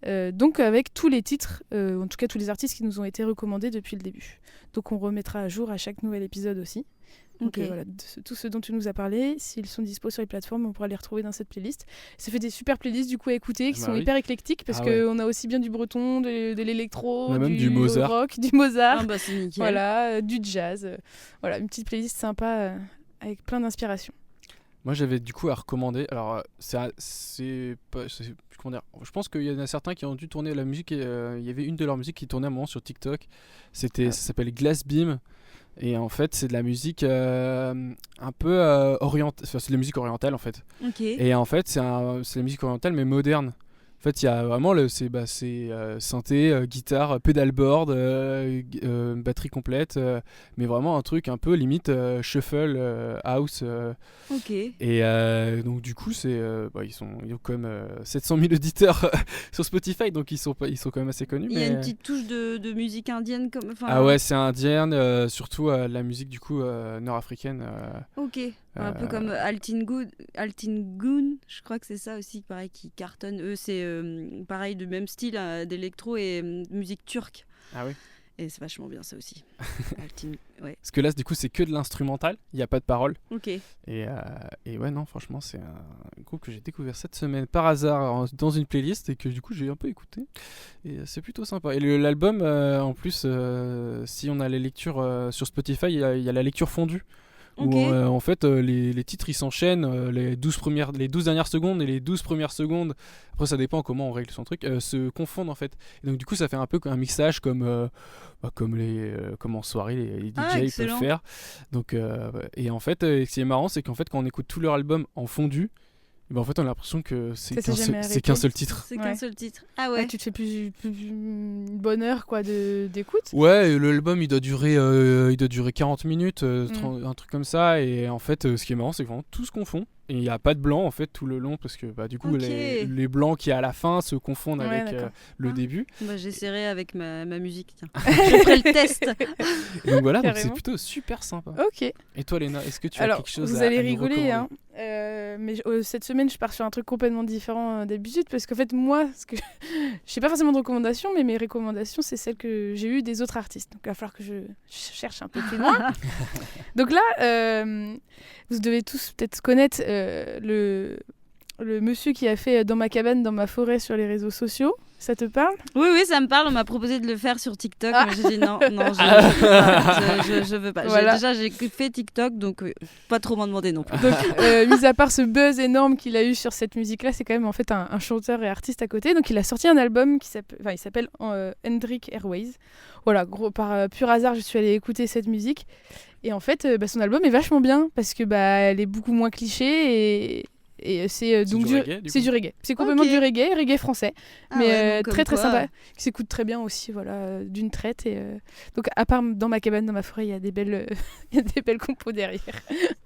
donc avec tous les titres, en tout cas tous les artistes qui nous ont été recommandés depuis le début, donc on remettra à jour à chaque nouvel épisode aussi. Donc voilà, tout ce dont tu nous as parlé, s'ils sont dispo sur les plateformes, on pourra les retrouver dans cette playlist. Ça fait des super playlists du coup à écouter, qui sont hyper éclectiques, parce qu'on a aussi bien du breton, de l'électro, du Mozart. Rock, du Mozart, c'est nickel. Voilà, du jazz, voilà, une petite playlist sympa avec plein d'inspiration. Moi, j'avais du coup à recommander. Alors, comment dire, je pense qu'il y en a certains qui ont dû tourner la musique. Il y avait une de leurs musiques qui tournait à un moment sur TikTok. Ça s'appelle Glass Beam. Et en fait, c'est de la musique un peu orientale. Enfin, c'est de la musique orientale en fait. Okay. Et en fait, c'est de la musique orientale mais moderne. En fait, il y a vraiment synthé, guitare, pedalboard, batterie complète, mais vraiment un truc un peu limite shuffle, house. Ok. Et donc du coup, ils ont quand même 700 000 auditeurs sur Spotify, donc ils sont quand même assez connus. Il y a une petite touche de musique indienne comme. Ah ouais, c'est indienne, surtout la musique du coup nord-africaine. Ok. Un peu comme Altin Gun, je crois que c'est ça aussi, pareil, qui cartonne. Eux, c'est pareil, du même style d'électro et musique turque. Ah oui. Et c'est vachement bien ça aussi. Ouais. Parce que là, du coup, c'est que de l'instrumental, il n'y a pas de parole. Ok. Et ouais, non, franchement, c'est un groupe que j'ai découvert cette semaine par hasard dans une playlist et que du coup, j'ai un peu écouté. Et c'est plutôt sympa. Et l'album, en plus, si on a les lectures sur Spotify, il y a la lecture fondue. Okay. Où en fait les titres ils s'enchaînent, les 12 dernières secondes et les 12 premières secondes, après ça dépend comment on règle son truc, se confondent en fait. Et donc du coup ça fait un peu un mixage comme en soirée les DJ peuvent faire. Donc, et en fait ce qui est marrant c'est qu'en fait quand on écoute tout leur album en fondu, en fait on a l'impression que c'est qu'un seul titre. C'est qu'un seul titre. Ah ouais. Tu te fais plus une bonne heure quoi d'écoute. Ouais, l'album il doit durer 40 minutes, un truc comme ça, et en fait ce qui est marrant c'est que vraiment tout se confond. Et il n'y a pas de blanc en fait tout le long parce que du coup les blancs qui à la fin se confondent avec le début. J'essaierai avec ma musique, tiens. Je ferai le test. Et donc voilà, donc c'est plutôt super sympa. Ok. Et toi Léna, est-ce que tu as quelque chose vous allez rigoler hein, mais cette semaine je pars sur un truc complètement différent d'habitude parce qu'en fait moi, je n'ai pas forcément de recommandations, mais mes recommandations c'est celles que j'ai eues des autres artistes. Donc il va falloir que je cherche un peu plus loin. Donc là, vous devez tous peut-être connaître le monsieur qui a fait Dans ma cabane, dans ma forêt sur les réseaux sociaux. Ça te parle? Oui, ça me parle. On m'a proposé de le faire sur TikTok, mais j'ai dit non, je veux pas. Voilà. Déjà, j'ai fait TikTok, donc pas trop m'en demander non plus. Donc, mis à part ce buzz énorme qu'il a eu sur cette musique-là, c'est quand même en fait un chanteur et artiste à côté. Donc, il a sorti un album qui s'appelle Hendrik Airways. Voilà, par pur hasard, je suis allée écouter cette musique. Et en fait, son album est vachement bien parce que elle est beaucoup moins cliché et c'est donc du reggae, c'est du reggae. C'est complètement du reggae français, mais donc très comme sympa, quoi. qui s'écoute très bien aussi, voilà, d'une traite. Et donc à part dans ma cabane, dans ma forêt, il y a des belles, il y a des belles compos derrière.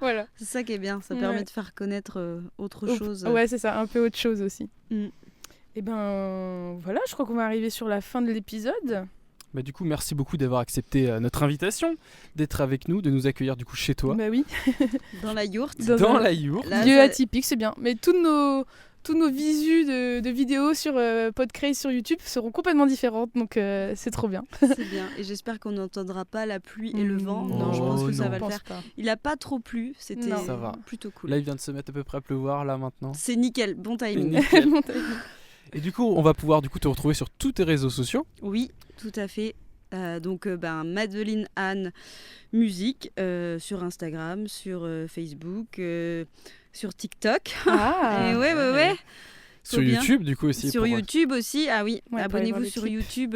Voilà. C'est ça qui est bien, ça Ouais. permet de faire connaître autre chose. Ouais, c'est ça, un peu autre chose aussi. Mm. Et ben voilà, je crois qu'on va arriver sur la fin de l'épisode. Bah, du coup, merci beaucoup d'avoir accepté notre invitation, d'être avec nous, de nous accueillir du coup chez toi, Bah oui. Dans la yourte. dans la yourte. Là, Lieu ça- atypique, c'est bien. Mais tous nos visus de vidéos sur Podcraze sur YouTube seront complètement différentes, donc c'est trop bien. C'est bien. Et j'espère qu'on n'entendra pas la pluie et le vent. Non, je pense que ça non. va Je le pense faire. pas. Il a pas trop plu, c'était Non. Ça va. plutôt cool. Là, il vient de se mettre à peu près à pleuvoir, là, maintenant. C'est nickel, bon timing. Nickel. Et du coup, on va pouvoir te retrouver sur tous tes réseaux sociaux. Oui, tout à fait. Donc, Madeline Anne Musique sur Instagram, sur Facebook, sur TikTok. Ah. Et ouais. Sur bien. YouTube, du coup, aussi. Sur pour- YouTube aussi, ah oui, Ouais, pour aller voir abonnez-vous les sur clips. YouTube.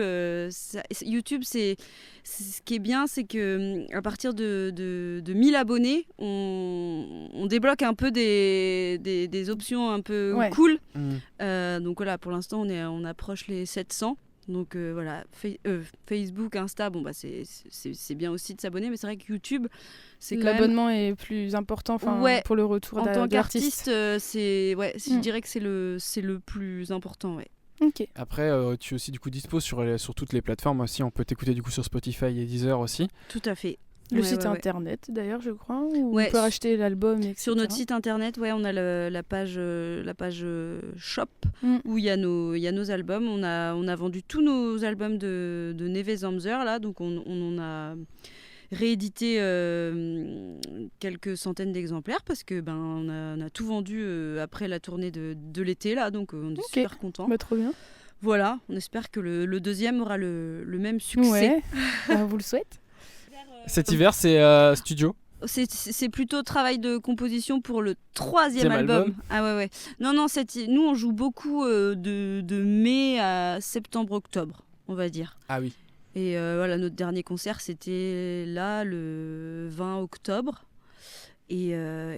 YouTube, c'est ce qui est bien, c'est que à partir de 1000 abonnés, on débloque un peu des options un peu Ouais. cool. Mm. Donc voilà, pour l'instant, on approche les 700. Donc voilà, Facebook, Insta, bon bah c'est bien aussi de s'abonner, mais c'est vrai que YouTube, c'est quand même L'abonnement est plus important Ouais. pour le retour en de tant l'artiste. qu'artiste, je Mm. dirais que c'est le plus important, ouais. Ok. Après, tu es aussi du coup dispo sur toutes les plateformes aussi. On peut t'écouter du coup sur Spotify et Deezer aussi. Tout à fait. Le Ouais, site ouais. internet d'ailleurs, je crois, où Ouais, on peut racheter l'album, etc. Sur notre site internet, ouais, on a la page shop Mm. où il y a nos albums. On a vendu tous nos albums de Neve Zamzer là, donc on en a réédité quelques centaines d'exemplaires parce que on a tout vendu après la tournée de l'été là, donc on est super contents. Bah, trop bien. Voilà, on espère que le deuxième aura le même succès. Ouais. Bah, on vous le souhaite. Cet hiver, c'est studio. C'est plutôt travail de composition pour le troisième Deuxième album. album. Ah ouais. Non, nous on joue beaucoup de mai à septembre-octobre, on va dire. Ah oui. Et voilà, notre dernier concert c'était là le 20 octobre. Et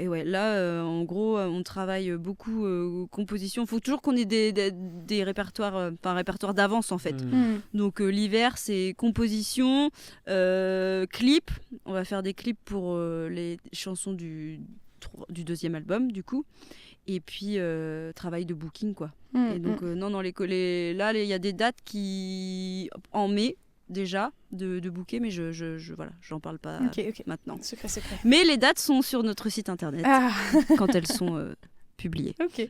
ouais, là en gros on travaille beaucoup composition. Il faut toujours qu'on ait des répertoires, un répertoire d'avance en fait. Mm. Mm. Donc l'hiver, c'est composition, clips. On va faire des clips pour les chansons du deuxième album, du coup. Et puis travail de booking, quoi. Mm. Et donc non, là, il y a des dates qui en mai déjà de booker, mais voilà, j'en parle pas Ok. maintenant. Secret. Mais les dates sont sur notre site internet Ah. quand elles sont publiées. Ok.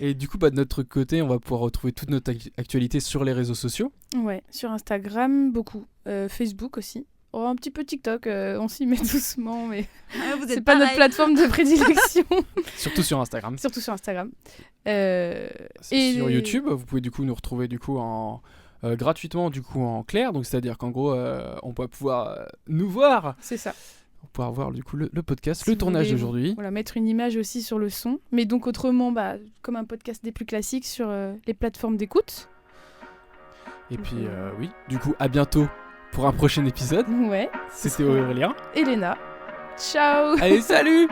Et du coup, de notre côté, on va pouvoir retrouver toute notre actualité sur les réseaux sociaux. Ouais, sur Instagram, beaucoup. Facebook aussi. Oh, un petit peu TikTok, on s'y met doucement, mais Ah, vous c'est êtes pas notre pareil. plateforme de prédilection. Surtout sur Instagram. Surtout sur Instagram. Sur YouTube, vous pouvez du coup nous retrouver du coup gratuitement du coup en clair. Donc c'est-à-dire qu'en gros, on va pouvoir nous voir. C'est ça. On va pouvoir voir du coup le podcast, Si le vous tournage voulez, d'aujourd'hui. Voilà, mettre une image aussi sur le son. Mais donc autrement, comme un podcast des plus classiques sur les plateformes d'écoute. Et puis oui, du coup à bientôt pour un prochain épisode. Ouais. C'était Aurélien. Elena. Ciao. Allez, salut.